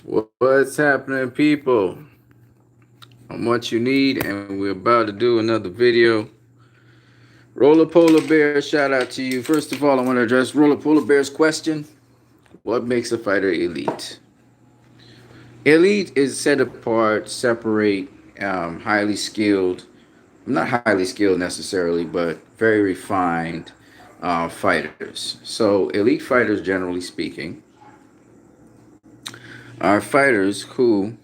What's happening, people? I'm what you need, and we're about to do another video. Roller Polar Bear, shout out to you. First of all, I want to address Roller Polar Bear's question: what makes a fighter elite? Elite is set apart, separate, highly skilled, not highly skilled necessarily, but very refined fighters. So, elite fighters, generally speaking, are fighters who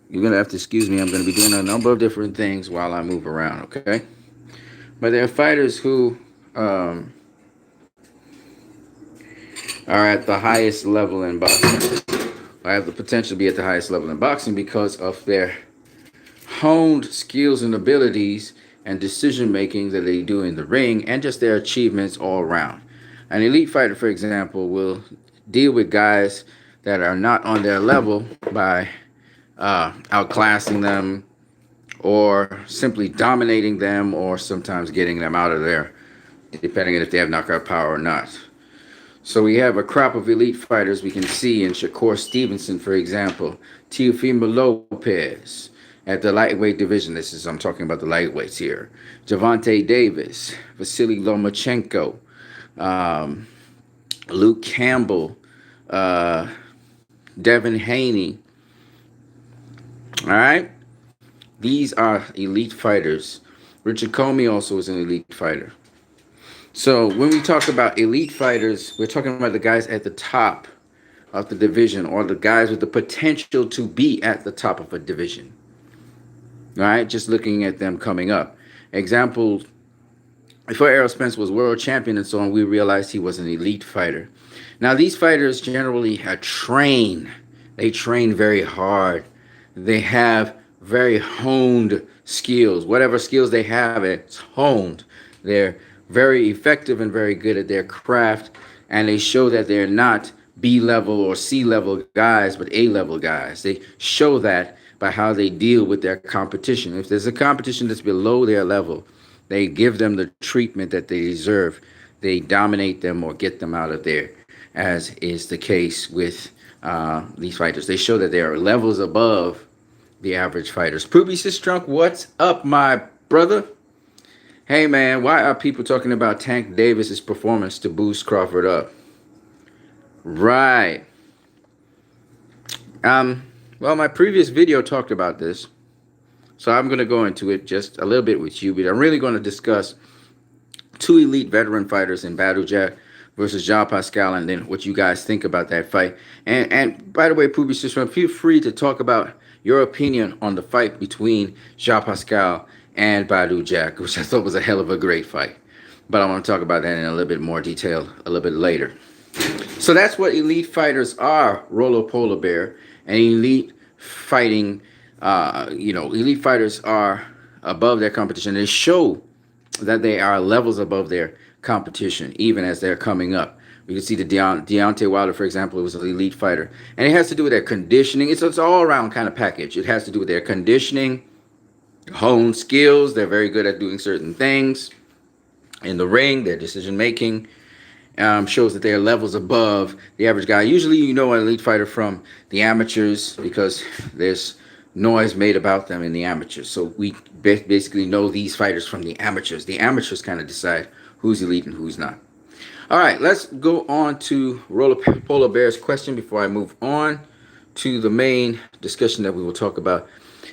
you're gonna have to excuse me. I'm gonna be doing a number of different things while I move around. Okay, but there are fighters who are at the highest level in boxing. I have the potential to be at the highest level in boxing because of their honed skills and abilities and decision making that they do in the ring, and just their achievements all around. An elite fighter, for example, will deal with guys that are not on their level by outclassing them, or simply dominating them, or sometimes getting them out of there, depending on if they have knockout power or not. So we have a crop of elite fighters we can see in Shakur Stevenson, for example, Teofimo Lopez at the lightweight division. I'm talking about the lightweights here. Gervonta Davis, Vasily Lomachenko, um, Luke Campbell, uh, Devin Haney. All right? These are elite fighters. Richard Comey also is an elite fighter. So when we talk about elite fighters, we're talking about the guys at the top of the division, or the guys with the potential to be at the top of a division. All right, just looking at them coming up. Example, before Errol Spence was world champion and so on, we realized he was an elite fighter. Now, these fighters generally train. They train very hard. They have very honed skills. Whatever skills they have, it's honed. They're very effective and very good at their craft, and they show that they're not B level or C level guys, but A level guys. They show that by how they deal with their competition. If there's a competition that's below their level, they give them the treatment that they deserve. They dominate them or get them out of there, as is the case with these fighters. They show that they are levels above the average fighters. Poopy Sistrunk, what's up, my brother? Hey, man, why are people talking about Tank Davis's performance to boost Crawford up? Right. Well, my previous video talked about this, so I'm going to go into it just a little bit with you, but I'm really going to discuss two elite veteran fighters in Badou Jack versus Jean Pascal, and then what you guys think about that fight. And by the way, Poopy Sister, feel free to talk about your opinion on the fight between Jean Pascal and Badou Jack, which I thought was a hell of a great fight. But I want to talk about that in a little bit more detail a little bit later. So that's what elite fighters are, Rollo Polar Bear. And elite fighting, elite fighters are above their competition. They show that they are levels above their competition, even as they're coming up. We can see the Deontay Wilder, for example, was an elite fighter. And it has to do with their conditioning. It's all-around kind of package. It has to do with their conditioning, honed skills. They're very good at doing certain things in the ring. Their decision-making shows that they're levels above the average guy. Usually you know an elite fighter from the amateurs because there's noise made about them in the amateurs. So we basically know these fighters from the amateurs. The amateurs kind of decide who's elite and who's not. All right, let's go on to Roller Polar Bear's question before I move on to the main discussion that we will talk about.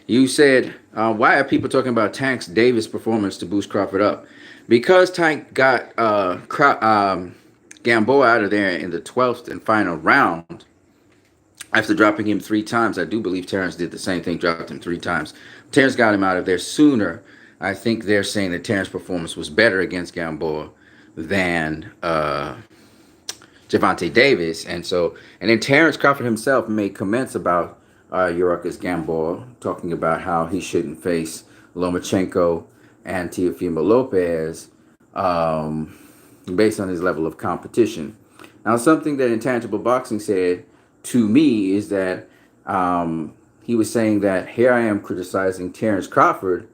You said, why are people talking about Tank Davis' performance to boost Crawford up? Because Tank got Gamboa out of there in the 12th and final round after dropping him 3 times. I do believe Terrence did the same thing, dropped him 3 times. Terrence got him out of there sooner. I think they're saying that Terrence's performance was better against Gamboa than Gervonta Davis. And then Terrence Crawford himself made comments about Yuriorkis Gamboa, talking about how he shouldn't face Lomachenko and Teofimo Lopez based on his level of competition. Now, something that Intangible Boxing said to me is that he was saying that here I am criticizing Terrence Crawford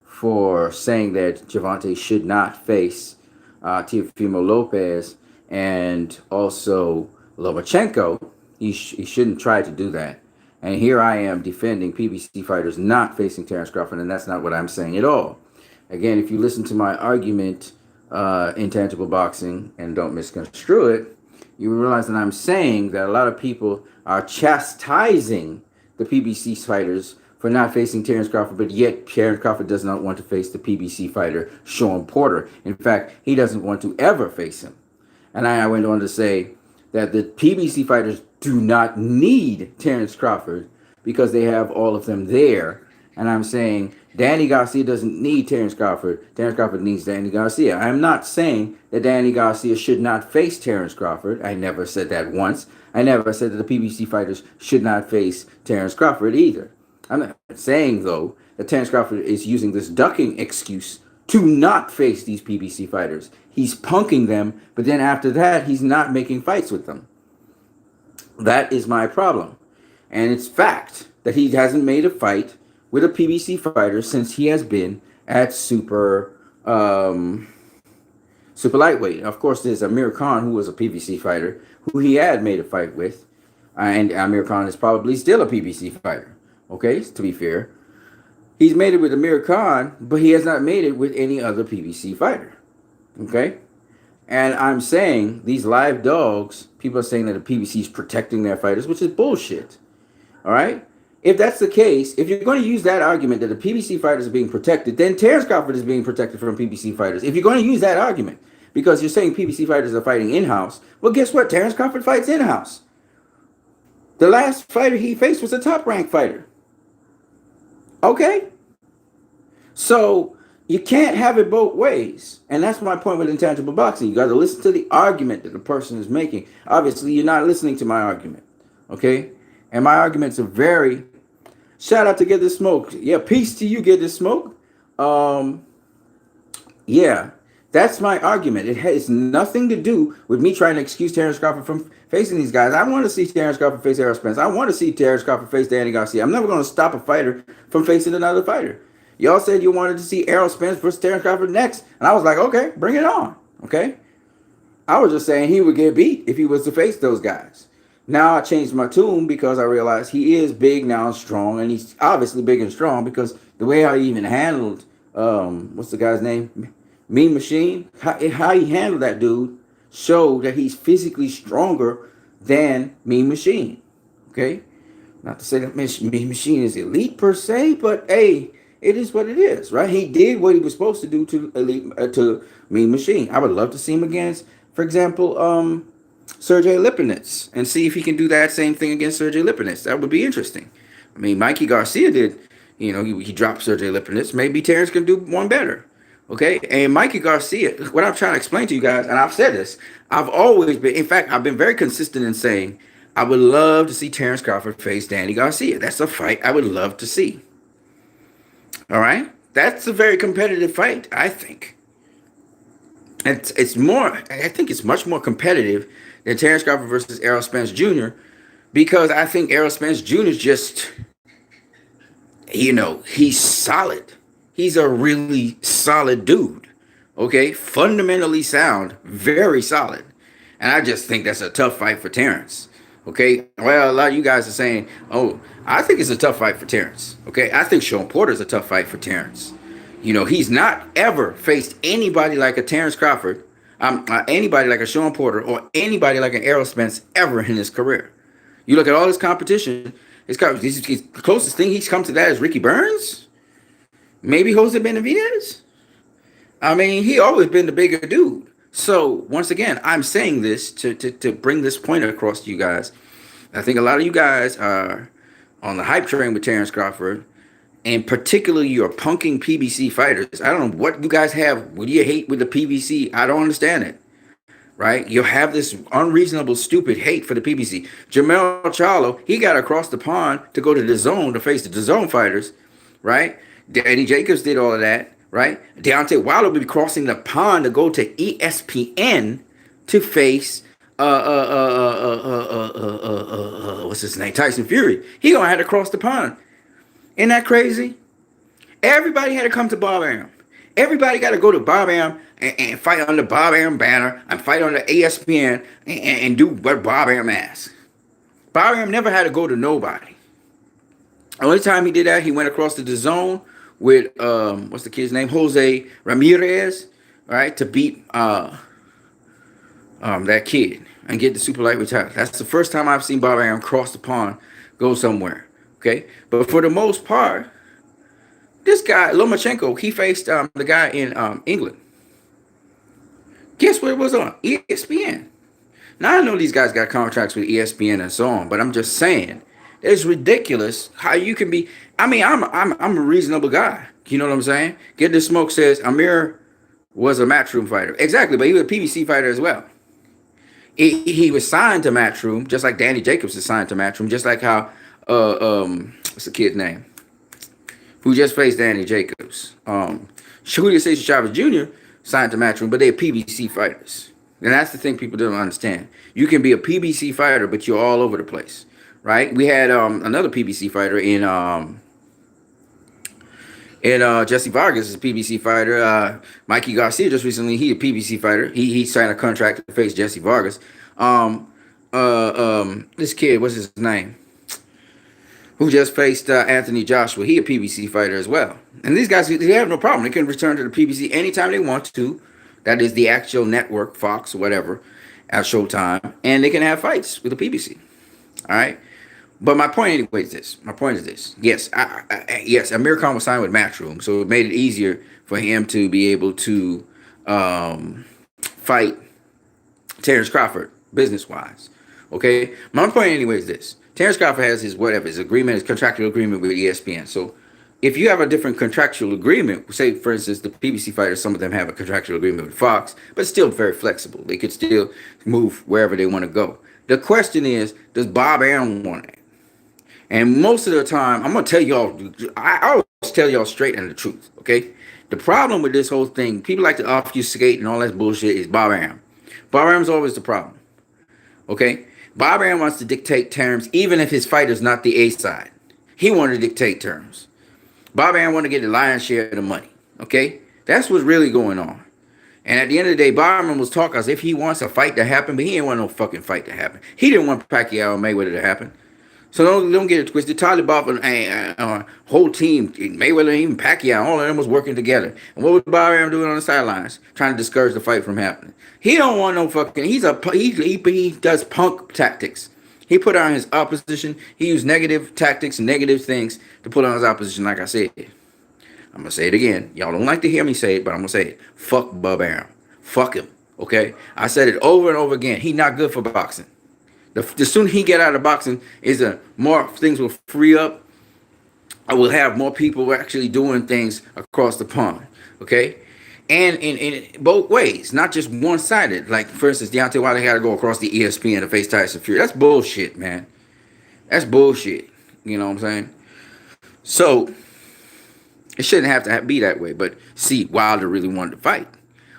for saying that Gervonta should not face Teofimo Lopez and also Lomachenko, He shouldn't try to do that. And here I am defending PBC fighters not facing Terrence Crawford, and that's not what I'm saying at all. Again, if you listen to my argument, Intangible Boxing, and don't misconstrue it, you realize that I'm saying that a lot of people are chastising the PBC fighters for not facing Terrence Crawford, but yet Terrence Crawford does not want to face the PBC fighter, Sean Porter. In fact, he doesn't want to ever face him. And I went on to say that the PBC fighters do not need Terrence Crawford because they have all of them there. And I'm saying Danny Garcia doesn't need Terrence Crawford. Terrence Crawford needs Danny Garcia. I'm not saying that Danny Garcia should not face Terrence Crawford. I never said that once. I never said that the PBC fighters should not face Terrence Crawford either. I'm not saying, though, that Terrence Crawford is using this ducking excuse to not face these PBC fighters. He's punking them, but then after that, he's not making fights with them. That is my problem. And it's fact that he hasn't made a fight with a PBC fighter since he has been at super lightweight. Of course, there's Amir Khan, who was a PBC fighter, who he had made a fight with. And Amir Khan is probably still a PBC fighter. Okay, to be fair. He's made it with Amir Khan, but he has not made it with any other PBC fighter. Okay? And I'm saying these live dogs, people are saying that the PBC is protecting their fighters, which is bullshit. All right? If that's the case, if you're going to use that argument that the PBC fighters are being protected, then Terrence Crawford is being protected from PBC fighters. If you're going to use that argument, because you're saying PBC fighters are fighting in-house, well, guess what? Terrence Crawford fights in-house. The last fighter he faced was a top-ranked fighter. Okay? So you can't have it both ways. And that's my point with intangible boxing. You got to listen to the argument that the person is making. Obviously, you're not listening to my argument. Okay? And my arguments are very... Shout out to Get This Smoke. Yeah, peace to you, Get This Smoke. Yeah, that's my argument. It has nothing to do with me trying to excuse Terrence Crawford from facing these guys. I want to see Terrence Crawford face Errol Spence. I want to see Terrence Crawford face Danny Garcia. I'm never going to stop a fighter from facing another fighter. Y'all said you wanted to see Errol Spence versus Terrence Crawford next. And I was like, okay, bring it on. Okay? I was just saying he would get beat if he was to face those guys. Now I changed my tune because I realized he is big now and strong. And he's obviously big and strong because the way how he even handled, what's the guy's name? Mean Machine. How he handled that dude showed that he's physically stronger than Mean Machine. Okay? Not to say that Mean Machine is elite per se, but hey, it is what it is, right? He did what he was supposed to do to Mean Machine. I would love to see him against, for example, Sergey Lipinets, and see if he can do that same thing against Sergey Lipinets. That would be interesting. I mean, Mikey Garcia did, he dropped Sergey Lipinets. Maybe Terrence can do one better. Okay? And Mikey Garcia, what I'm trying to explain to you guys, and I've said this, I've always been, in fact, I've been very consistent in saying I would love to see Terrence Crawford face Danny Garcia. That's a fight I would love to see. All right? That's a very competitive fight, I think. It's more, I think it's much more competitive than Terrence Crawford versus Errol Spence Jr. because I think Errol Spence Jr. is just, he's solid. He's a really solid dude. Okay? Fundamentally sound, very solid. And I just think that's a tough fight for Terrence. Okay? Well, a lot of you guys are saying, oh, I think it's a tough fight for Terrence. Okay? I think Sean Porter is a tough fight for Terrence. He's not ever faced anybody like a Terrence Crawford, anybody like a Sean Porter, or anybody like an Errol Spence ever in his career. You look at all his competition, the closest thing he's come to that is Ricky Burns, maybe Jose Benavidez. I mean, he always been the bigger dude. So, once again, I'm saying this to bring this point across to you guys. I think a lot of you guys are on the hype train with Terrence Crawford, and particularly you're punking PBC fighters. I don't know what you guys have. What do you hate with the PBC? I don't understand it. Right? You have this unreasonable, stupid hate for the PBC. Jamel Charlo, he got across the pond to go to the zone to face the DAZN fighters. Right? Danny Jacobs did all of that. Right? Deontay Wilder will be crossing the pond to go to ESPN to face what's his name? Tyson Fury. He gonna have to cross the pond. Isn't that crazy? Everybody had to come to Bob Arum. Everybody got to go to Bob Arum and fight under Bob Arum banner and fight under ESPN and do what Bob Arum asks. Bob Arum never had to go to nobody. The only time he did that, he went across to the zone with what's the kid's name? Jose Ramirez, right, to beat that kid and get the super lightweight title. That's the first time I've seen Bob Arum cross the pond, go somewhere. Okay, but for the most part, this guy Lomachenko, he faced the guy in England. Guess what it was on? ESPN. Now I know these guys got contracts with ESPN and so on, but I'm just saying it's ridiculous how you can be. I mean, I'm a reasonable guy. You know what I'm saying? Get the Smoke says Amir was a matchroom fighter. Exactly, but he was a PBC fighter as well. He was signed to Matchroom, just like Danny Jacobs is signed to Matchroom, just like how what's the kid's name? Who just faced Danny Jacobs? Julio Cesar Chavez Jr. signed to Matchroom, but they're PBC fighters. And that's the thing people don't understand. You can be a PBC fighter, but you're all over the place, right? We had another PBC fighter in Jesse Vargas is a PBC fighter. Mikey Garcia just recently, he a PBC fighter. He signed a contract to face Jesse Vargas. This kid, what's his name? Who just faced Anthony Joshua. He a PBC fighter as well. And these guys, they have no problem. They can return to the PBC anytime they want to. That is the actual network, Fox, whatever, at Showtime. And they can have fights with the PBC. All right? But my point anyway is this. My point is this. Yes, yes, Amir Khan was signed with Matchroom, so it made it easier for him to be able to fight Terrence Crawford business-wise. Okay? My point anyway is this. Terrence Crawford has his agreement, his contractual agreement with ESPN. So if you have a different contractual agreement, say, for instance, the PBC fighters, some of them have a contractual agreement with Fox, but it's still very flexible. They could still move wherever they want to go. The question is, does Bob Arum want it? And most of the time, I'm going to tell y'all, I always tell y'all straight and the truth, okay? The problem with this whole thing, people like to obfuscate and all that bullshit, is Bob Arum. Bob Arum's always the problem, okay? Bob Arum wants to dictate terms, even if his fight is not the A side. He wanted to dictate terms. Bob Arum wanted to get the lion's share of the money, okay? That's what's really going on. And at the end of the day, Bob Arum was talking as if he wants a fight to happen, but he didn't want no fucking fight to happen. He didn't want Pacquiao and Mayweather to happen. So don't get it twisted. Taliban and whole team, Mayweather, even Pacquiao, all of them was working together. And what was Bob Arum doing on the sidelines? Trying to discourage the fight from happening. He don't want no fucking. He does punk tactics. He put on his opposition. He used negative tactics and negative things to put on his opposition. Like I said, I'm gonna say it again. Y'all don't like to hear me say it, but I'm gonna say it. Fuck Bob Arum. Fuck him. Okay. I said it over and over again. He not good for boxing. The sooner he get out of boxing, more things will free up. I will have more people actually doing things across the pond, okay? And in both ways, not just one-sided. Like, for instance, Deontay Wilder got to go across the ESPN to face Tyson Fury. That's bullshit, man. That's bullshit. You know what I'm saying? So, it shouldn't have to be that way. But, see, Wilder really wanted to fight.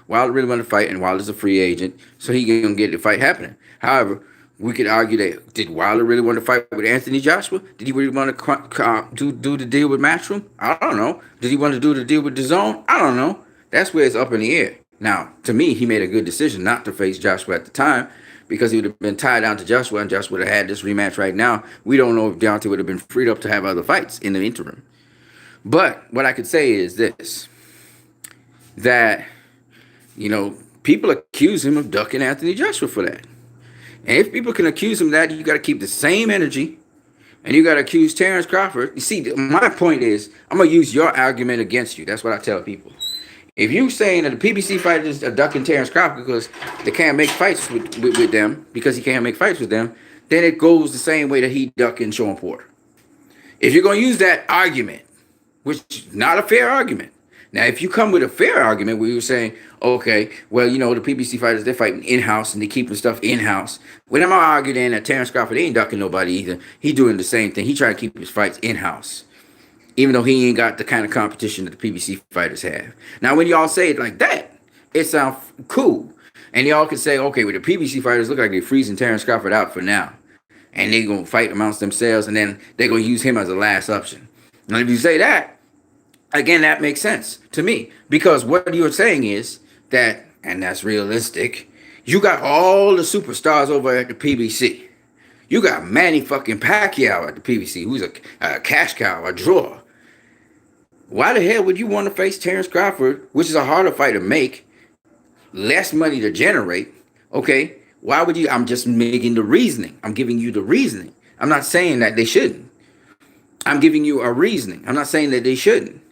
Wilder really wanted to fight, and Wilder's a free agent, so he going to get the fight happening. However, we could argue that, did Wilder really want to fight with Anthony Joshua? Did he really want to do the deal with Matchroom? I don't know. Did he want to do the deal with DAZN? I don't know. That's where it's up in the air. Now, to me, he made a good decision not to face Joshua at the time because he would have been tied down to Joshua, and Joshua would have had this rematch right now. We don't know if Deontay would have been freed up to have other fights in the interim. But what I could say is this, that, people accuse him of ducking Anthony Joshua for that. And if people can accuse him of that, you got to keep the same energy, and you got to accuse Terrence Crawford. You see, my point is, I'm going to use your argument against you. That's what I tell people. If you're saying that the PBC fighters are ducking Terrence Crawford because they can't make fights with them, because he can't make fights with them, then it goes the same way that he ducking Sean Porter. If you're going to use that argument, which is not a fair argument. Now, if you come with a fair argument where you're saying, okay, well, the PBC fighters, they're fighting in-house and they're keeping stuff in-house. When I'm arguing that Terrence Crawford ain't ducking nobody either. He doing the same thing. He trying to keep his fights in-house, even though he ain't got the kind of competition that the PBC fighters have. Now, when y'all say it like that, it sounds cool. And y'all can say, okay, well, the PBC fighters look like they're freezing Terrence Crawford out for now. And they're going to fight amongst themselves, and then they're going to use him as a last option. Now, if you say that, again, that makes sense to me, because what you're saying is that, and that's realistic, you got all the superstars over at the PBC. You got Manny fucking Pacquiao at the PBC, who's a cash cow, a draw. Why the hell would you want to face Terrence Crawford, which is a harder fight to make, less money to generate? Okay, why would you? I'm just making the reasoning. I'm giving you the reasoning. I'm not saying that they shouldn't. I'm giving you a reasoning. I'm not saying that they shouldn't.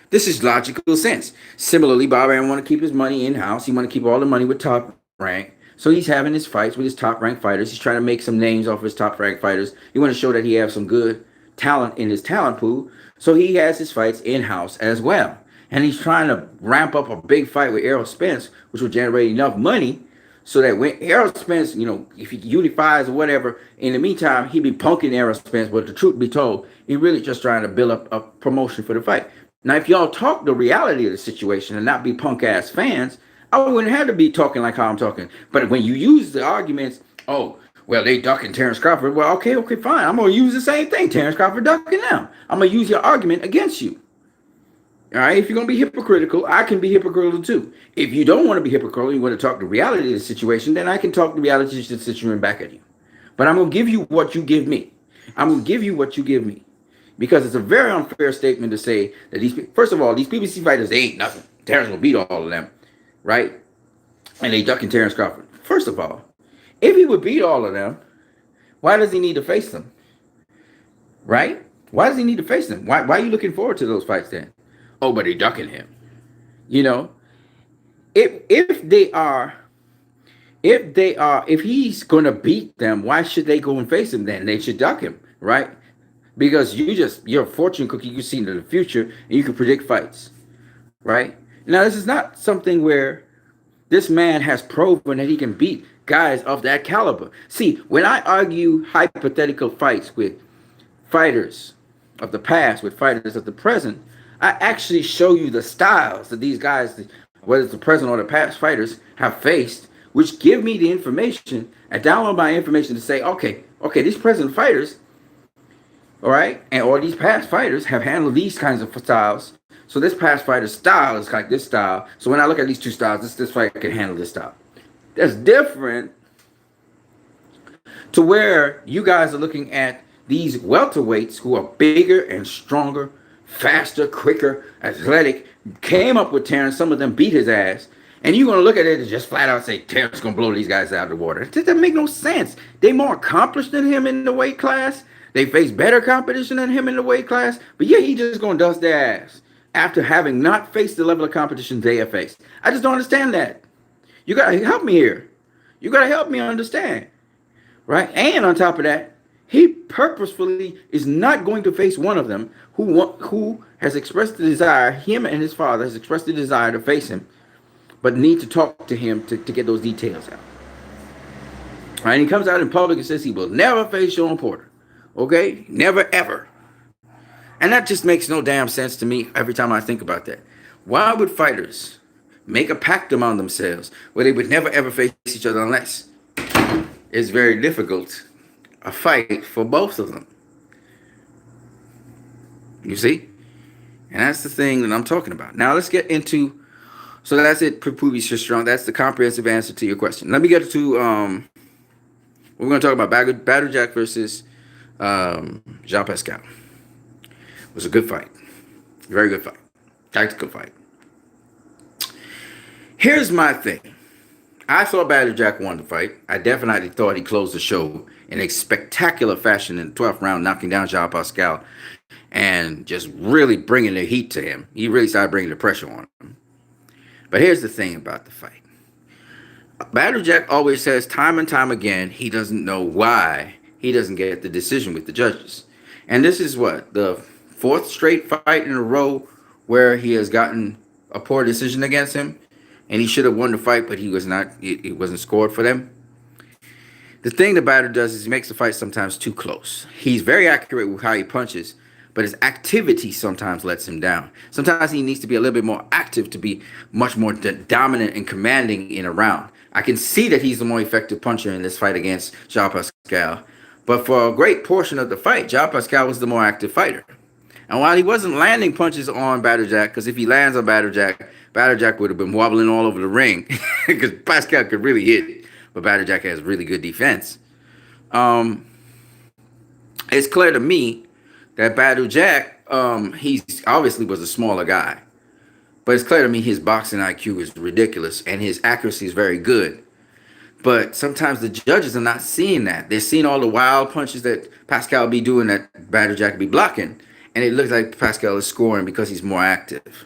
This is logical sense. Similarly, Bob Arum want to keep his money in-house. He want to keep all the money with Top Rank. So he's having his fights with his top-ranked fighters. He's trying to make some names off of his top-ranked fighters. He want to show that he has some good talent in his talent pool. So he has his fights in-house as well. And he's trying to ramp up a big fight with Errol Spence, which will generate enough money so that when Errol Spence, if he unifies or whatever, in the meantime, he'd be punking Errol Spence. But the truth be told, he's really just trying to build up a promotion for the fight. Now, if y'all talk the reality of the situation and not be punk-ass fans, I wouldn't have to be talking like how I'm talking. But when you use the arguments, oh, well, they ducking Terrence Crawford. Well, okay, fine. I'm going to use the same thing. Terrence Crawford ducking now. I'm going to use your argument against you. All right, if you're going to be hypocritical, I can be hypocritical too. If you don't want to be hypocritical, you want to talk the reality of the situation, then I can talk the reality of the situation back at you. But I'm going to give you what you give me. I'm going to give you what you give me. Because it's a very unfair statement to say that first of all, these PBC fighters, they ain't nothing. Terrence will beat all of them, right? And they ducking Terrence Crawford. First of all, if he would beat all of them, why does he need to face them? Right? Why does he need to face them? Why are you looking forward to those fights then? Oh, but they're ducking him. If he's gonna beat them, why should they go and face him then? They should duck him, right? Because you're a fortune cookie, you see into the future and you can predict fights, right? Now, this is not something where this man has proven that he can beat guys of that caliber. See, when I argue hypothetical fights with fighters of the past, with fighters of the present, I actually show you the styles that these guys, whether it's the present or the past fighters, have faced, which give me the information and download my information to say, okay, these present fighters, all right, or these past fighters have handled these kinds of styles. So this past fighter's style is like this style. So when I look at these two styles, this fighter can handle this style. That's different to where you guys are looking at these welterweights who are bigger and stronger, faster, quicker, athletic, came up with Terrence. Some of them beat his ass. And you're going to look at it and just flat out say, Terrence going to blow these guys out of the water. It doesn't make no sense. They more accomplished than him in the weight class. They face better competition than him in the weight class. But yeah, he just going to dust their ass after having not faced the level of competition they have faced. I just don't understand that. You got to help me here. You got to help me understand. Right? And on top of that, he purposefully is not going to face one of them who has expressed the desire, him and his father has expressed the desire to face him, but need to talk to him to get those details out. All right, and he comes out in public and says he will never face Sean Porter. Okay? Never, ever. And that just makes no damn sense to me every time I think about that. Why would fighters make a pact among themselves where they would never, ever face each other unless it's very difficult, a fight for both of them? You see? And that's the thing that I'm talking about. Now let's get into, so that's it, Pupi Strong. That's the comprehensive answer to your question. Let me get to, we're going to talk about Badou Jack versus Jean Pascal. It was a good fight. Very good fight. Tactical fight. Here's my thing. I thought Badou Jack won the fight. I definitely thought he closed the show in a spectacular fashion in the 12th round, knocking down Jean Pascal and just really bringing the heat to him. He really started bringing the pressure on him. But here's the thing about the fight. Badou Jack always says time and time again he doesn't know why he doesn't get the decision with the judges. And this is what? The fourth straight fight in a row where he has gotten a poor decision against him. And he should have won the fight, but he was not. It wasn't scored for them. The thing that Badou does is he makes the fight sometimes too close. He's very accurate with how he punches, but his activity sometimes lets him down. Sometimes he needs to be a little bit more active to be much more dominant and commanding in a round. I can see that he's the more effective puncher in this fight against Jean Pascal. But for a great portion of the fight, Jean Pascal was the more active fighter. And while he wasn't landing punches on Badou Jack, because if he lands on Badou Jack would have been wobbling all over the ring because Pascal could really hit, but Badou Jack has really good defense. It's clear to me that Badu Jack, he's obviously was a smaller guy, but it's clear to me his boxing IQ is ridiculous and his accuracy is very good. But sometimes the judges are not seeing that. They're seeing all the wild punches that Pascal be doing that Badu Jack be blocking, and it looks like Pascal is scoring because he's more active.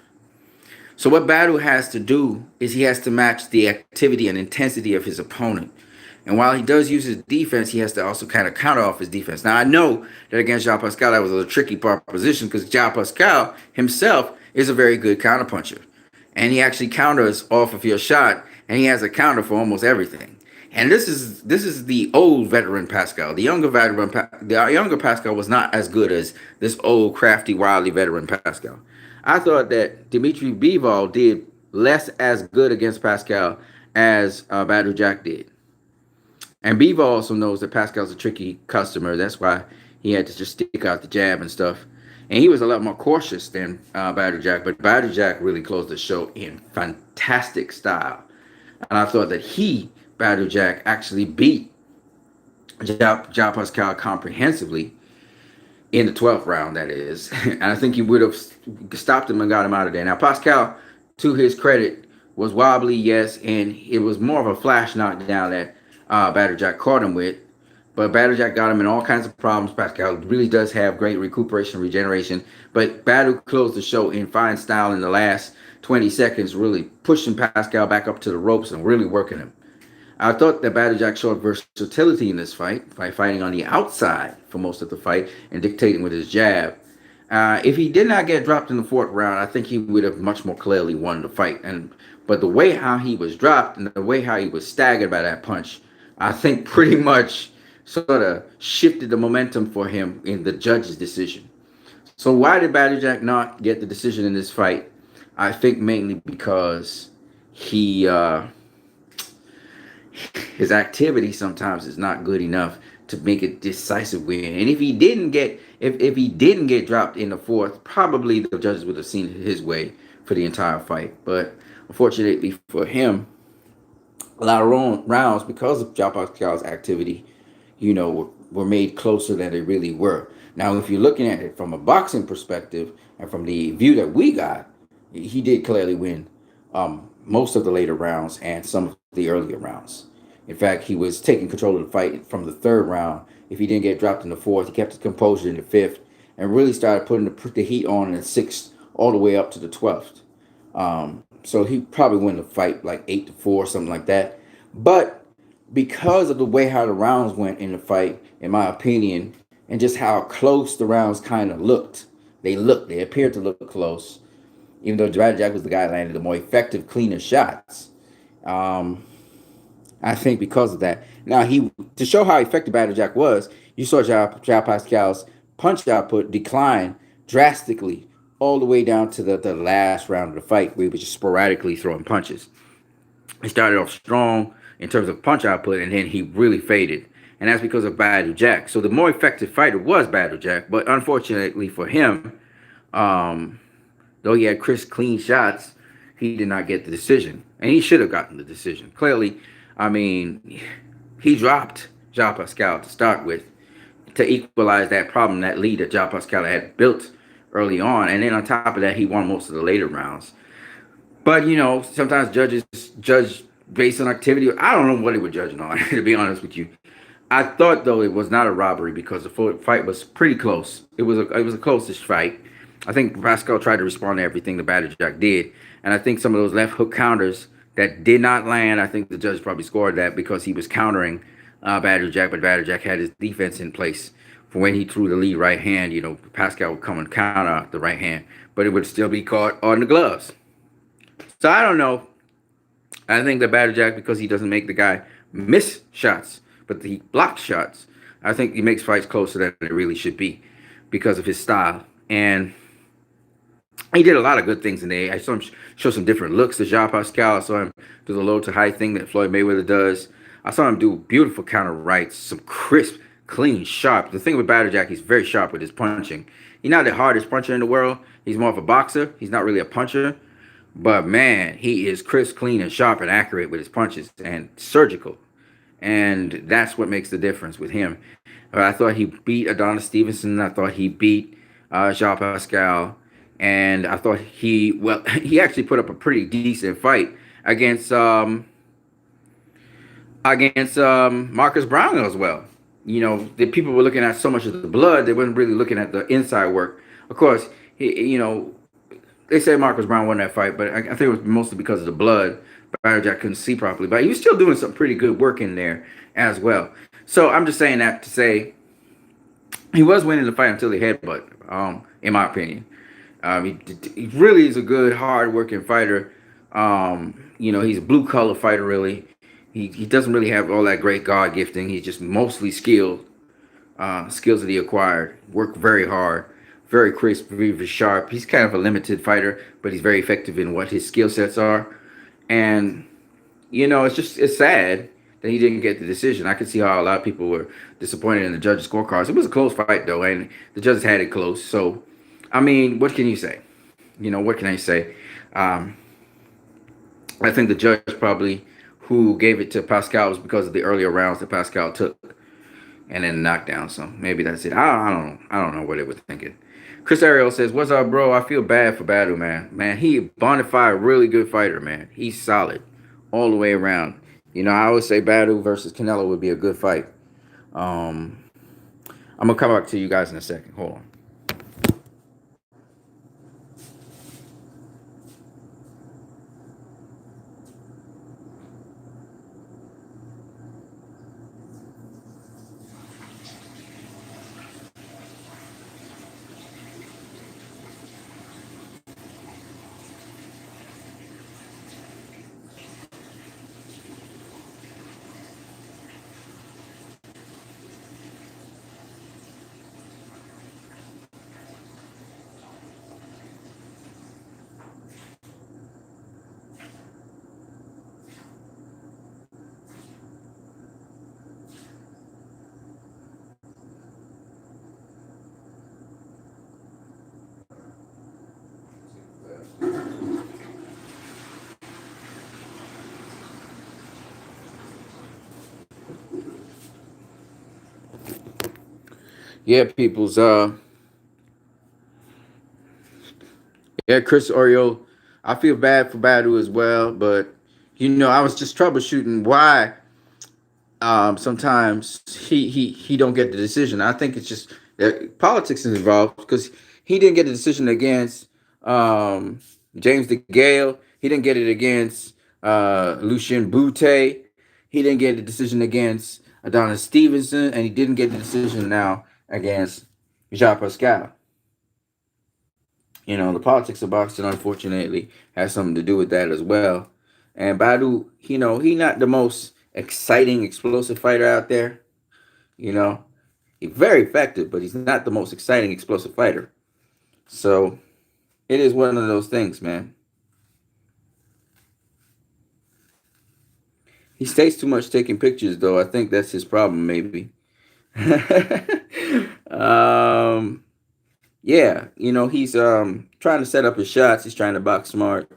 So what Badu has to do is he has to match the activity and intensity of his opponent. And while he does use his defense, he has to also kind of counter off his defense. Now I know that against Jean Pascal that was a tricky proposition because Jean Pascal himself is a very good counterpuncher, and he actually counters off of your shot, and he has a counter for almost everything. And this is the old veteran Pascal. The younger Pascal was not as good as this old crafty, wily veteran Pascal. I thought that Dimitri Bivol did less as good against Pascal as Badou Jack did. And Bivol also knows that Pascal's a tricky customer. That's why he had to just stick out the jab and stuff. And he was a lot more cautious than Badou Jack. But Badou Jack really closed the show in fantastic style. And I thought that Badou Jack, actually beat Ja Pascal comprehensively in the 12th round, that is. And I think he would have stopped him and got him out of there. Now, Pascal, to his credit, was wobbly, yes, and it was more of a flash knockdown that Badou Jack caught him with. But Badou Jack got him in all kinds of problems. Pascal really does have great recuperation, regeneration. But Badou closed the show in fine style in the last 20 seconds, really pushing Pascal back up to the ropes and really working him. I thought that Badou Jack showed versatility in this fight by fighting on the outside for most of the fight and dictating with his jab. If he did not get dropped in the fourth round, I think he would have much more clearly won the fight. But the way how he was dropped and the way how he was staggered by that punch, I think pretty much sort of shifted the momentum for him in the judge's decision. So why did Badou Jack not get the decision in this fight? I think mainly because he his activity sometimes is not good enough to make a decisive win. And if he didn't get dropped in the fourth, probably the judges would have seen it his way for the entire fight. But unfortunately for him, a lot of rounds, because of Jean Pascal's activity, were made closer than they really were. Now, if you're looking at it from a boxing perspective and from the view that we got, he did clearly win most of the later rounds and some of the earlier rounds. In fact, he was taking control of the fight from the third round. If he didn't get dropped in the fourth, he kept his composure in the fifth and really started putting the heat on in the sixth all the way up to the 12th. So he probably won the fight like 8-4, something like that. But because of the way how the rounds went in the fight, in my opinion, and just how close the rounds kind of looked, they appeared to look close, even though Brad Jack was the guy that landed the more effective, cleaner shots. I think because of that. Now, to show how effective Badou Jack was, you saw Ja Pascal's punch output decline drastically all the way down to the last round of the fight, where he was just sporadically throwing punches. He started off strong in terms of punch output, and then he really faded. And that's because of Badou Jack. So the more effective fighter was Badou Jack, but unfortunately for him, though he had crisp, clean shots, he did not get the decision. And he should have gotten the decision. Clearly, he dropped Ja Pascal to start with to equalize that problem, that lead that Ja Pascal had built early on. And then on top of that, he won most of the later rounds. But, sometimes judges judge based on activity. I don't know what they were judging on, to be honest with you. I thought, though, it was not a robbery because the fight was pretty close. It was a closest fight. I think Pascal tried to respond to everything the Badou Jack did. And I think some of those left hook counters that did not land, I think the judge probably scored that because he was countering Badou Jack, but Badou Jack had his defense in place for when he threw the lead right hand. Pascal would come and counter the right hand, but it would still be caught on the gloves. So I don't know. I think that Badou Jack, because he doesn't make the guy miss shots, but he blocks shots, I think he makes fights closer than it really should be because of his style. And he did a lot of good things in there. I saw him show some different looks to Jean Pascal. I saw him do the low to high thing that Floyd Mayweather does. I saw him do beautiful counter rights, some crisp, clean, sharp. The thing with Badou Jack, he's very sharp with his punching. He's not the hardest puncher in the world. He's more of a boxer. He's not really a puncher. But, man, he is crisp, clean, and sharp and accurate with his punches and surgical. And that's what makes the difference with him. I thought he beat Adonis Stevenson. I thought he beat Jean Pascal, and I thought he actually put up a pretty decent fight against Marcus Brown as well. You know, the people were looking at so much of the blood, they weren't really looking at the inside work. Of course, they say Marcus Brown won that fight, but I think it was mostly because of the blood. But Jack couldn't see properly, but he was still doing some pretty good work in there as well. So I'm just saying that to say he was winning the fight until he headbutt. In my opinion, he really is a good, hard-working fighter. He's a blue-collar fighter. Really, he doesn't really have all that great God gifting. He's just mostly skilled, skills that he acquired. Worked very hard, very crisp, very sharp. He's kind of a limited fighter, but he's very effective in what his skill sets are. And it's sad that he didn't get the decision. I could see how a lot of people were disappointed in the judges' scorecards. It was a close fight though, and the judges had it close. So, I mean, what can you say? What can I say? I think the judge probably who gave it to Pascal was because of the earlier rounds that Pascal took, and then knockdown. So maybe that's it. I don't know what they were thinking. Chris Ariel says, "What's up, bro? I feel bad for Badu, man. Man, he bona fide, really good fighter, man. He's solid all the way around. I always say Badu versus Canelo would be a good fight. I'm gonna come back to you guys in a second. Hold on." Yeah, people's yeah, Chris Oriole. I feel bad for Badu as well, but I was just troubleshooting why sometimes he don't get the decision. I think it's just that politics is involved because he didn't get the decision against James DeGale. He didn't get it against Lucien Boutte. He didn't get the decision against Adonis Stevenson, and he didn't get the decision now against Jean Pascal. The politics of boxing, unfortunately, has something to do with that as well. And Badu, he not the most exciting, explosive fighter out there. You know, he's very effective, but he's not the most exciting, explosive fighter. So it is one of those things, man. He stays too much taking pictures, though. I think that's his problem, maybe. um, yeah, he's trying to set up his shots. He's trying to box smart.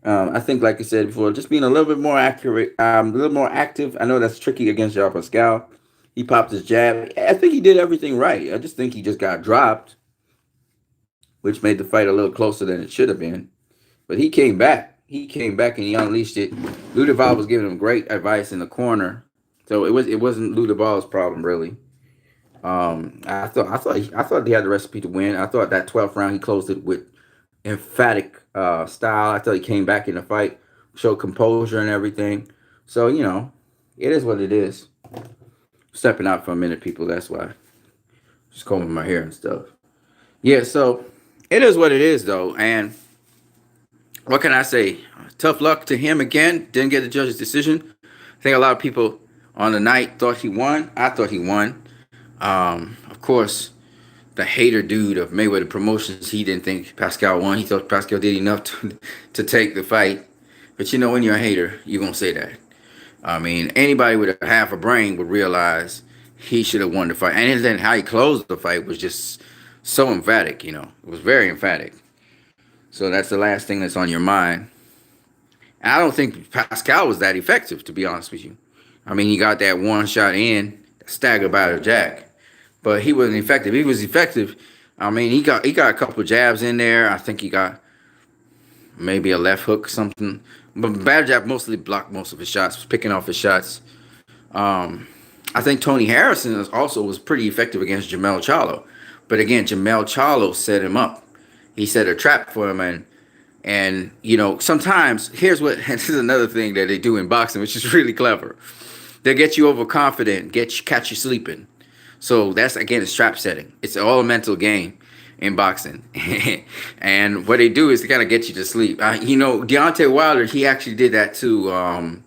I think, like I said before, just being a little bit more accurate, a little more active. I know that's tricky against Jean Pascal. He popped his jab. I think he did everything right. I just think he just got dropped, which made the fight a little closer than it should have been. But he came back. He came back and he unleashed it. Ludovic was giving him great advice in the corner, so it wasn't Ludovic's problem really. I thought he had the recipe to win. I thought that 12th round he closed it with emphatic style. I thought he came back in the fight, showed composure and everything. So it is what it is. Stepping out for a minute, people. That's why. Just combing my hair and stuff. Yeah. So it is what it is, though. And what can I say? Tough luck to him again. Didn't get the judge's decision. I think a lot of people on the night thought he won. I thought he won. Of course, the hater dude of Mayweather Promotions, he didn't think Pascal won. He thought Pascal did enough to take the fight. But when you're a hater, you're going to say that. I mean, anybody with a half a brain would realize he should have won the fight. And then how he closed the fight was just so emphatic, It was very emphatic. So that's the last thing that's on your mind. And I don't think Pascal was that effective, to be honest with you. I mean, he got that one shot in stagger battle Jack, but he wasn't effective. He was effective. I mean, he got a couple jabs in there. I think he got maybe a left hook or something. But Battle Jack mostly blocked most of his shots, was picking off his shots. Um, I think Tony Harrison also was pretty effective against Jamel Charlo. But again, Jamel Charlo set him up. He set a trap for him, and sometimes here's what this is another thing that they do in boxing, which is really clever. They get you overconfident, catch you sleeping. So that's again a trap setting. It's all a mental game in boxing, and what they do is they kind of get you to sleep. Deontay Wilder, he actually did that to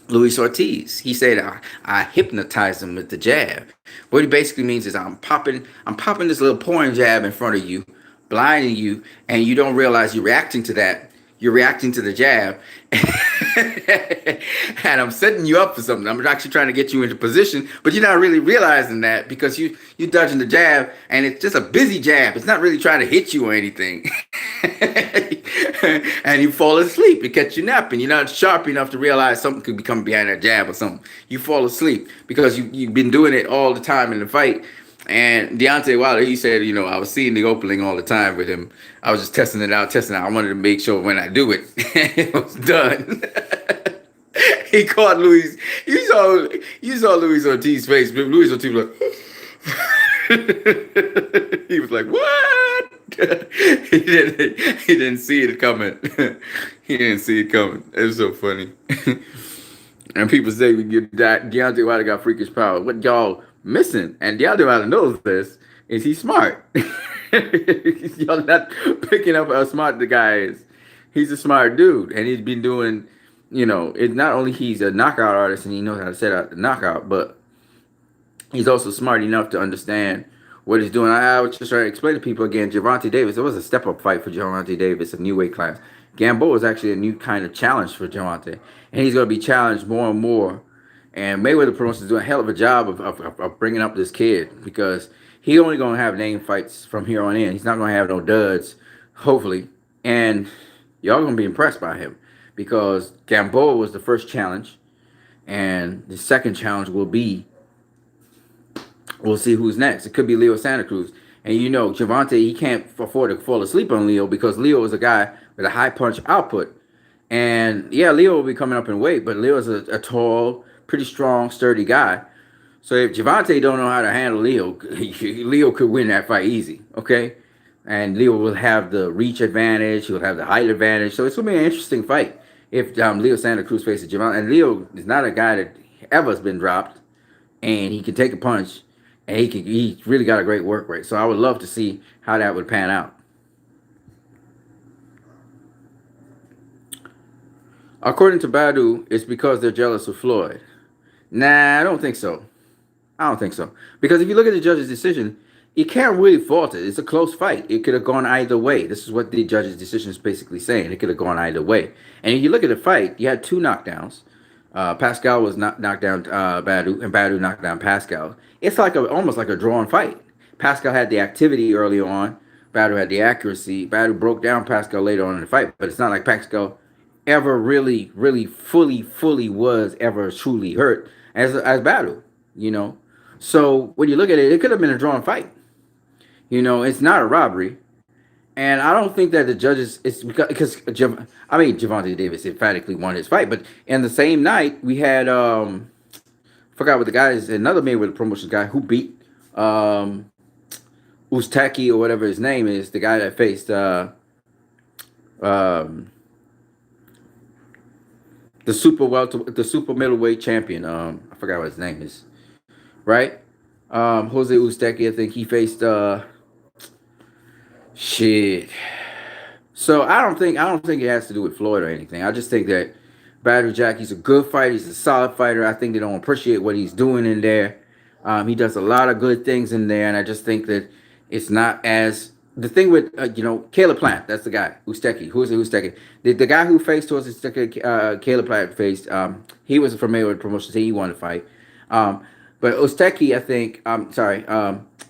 Luis Ortiz. He said I hypnotized him with the jab. What he basically means is I'm popping this little pouring jab in front of you, blinding you, and you don't realize you're reacting to that. You're reacting to the jab, and I'm setting you up for something. I'm actually trying to get you into position, but you're not really realizing that because you're dodging the jab, and it's just a busy jab. It's not really trying to hit you or anything. And you fall asleep. It catch you napping. You're not sharp enough to realize something could be coming behind that jab or something. You fall asleep because you've been doing it all the time in the fight. And Deontay Wilder, he said, I was seeing the opening all the time with him. I was just testing it out. I wanted to make sure when I do it, it was done. He caught Luis. You saw Luis Ortiz's face. Luis Ortiz was like, he was like, what? He didn't see it coming. He didn't see it coming. It was so funny. And people say Deontay Wilder got freakish power. What y'all missing? And Deontay Wilder knows this. Is he smart? Y'all not picking up how smart the guy is. He's a smart dude, and he's been doing. It's not only he's a knockout artist and he knows how to set out the knockout, but he's also smart enough to understand what he's doing. I was just trying to explain to people again. Gervonta Davis. It was a step-up fight for Gervonta Davis, a new weight class. Gamboa is actually a new kind of challenge for Gervonta, and he's going to be challenged more and more. And Mayweather Promotions is doing a hell of a job of bringing up this kid because he only going to have name fights from here on in. He's not going to have no duds, hopefully. And y'all going to be impressed by him because Gamboa was the first challenge, and the second challenge will be. We'll see who's next. It could be Leo Santa Cruz. And Gervonta, he can't afford to fall asleep on Leo because Leo is a guy with a high punch output. And yeah, Leo will be coming up in weight, but Leo is a tall, pretty strong, sturdy guy. So if Gervonta don't know how to handle Leo, Leo could win that fight easy, okay? And Leo will have the reach advantage. He'll have the height advantage. So it's going to be an interesting fight if Leo Santa Cruz faces Gervonta. And Leo is not a guy that ever has been dropped, and he can take a punch. And he's really got a great work rate. So I would love to see how that would pan out. According to Badu, it's because they're jealous of Floyd. Nah, I don't think so. Because if you look at the judge's decision, you can't really fault it. It's a close fight. It could have gone either way. This is what the judge's decision is basically saying. It could have gone either way. And if you look at the fight, you had two knockdowns. Pascal was knocked down Badu, and Badu knocked down Pascal. It's like almost like a drawn fight. Pascal had the activity early on. Badu had the accuracy. Badu broke down Pascal later on in the fight, but it's not like Pascal ever really, really, fully was ever truly hurt as Badu. So when you look at it, it could have been a drawn fight. It's not a robbery. And I don't think that the judges, it's because Gervonta Davis emphatically won his fight. But in the same night, we had, forgot what the guy is, another Mayweather Promotions guy who beat Ustaki or whatever his name is, the guy that faced the super middleweight champion. I forgot what his name is. Right? Jose Ustaki, I think he faced shit. So I don't think it has to do with Floyd or anything. I just think that Badou Jack, he's a good fighter. He's a solid fighter. I think they don't appreciate what he's doing in there. He does a lot of good things in there, and I just think that it's not as the thing with Caleb Plant. That's the guy Ustaki. Who is it? Ustaki? The guy who faced towards Caleb Plant faced. He was from Mayweather Promotions. He won the fight. But Ustaki, I think.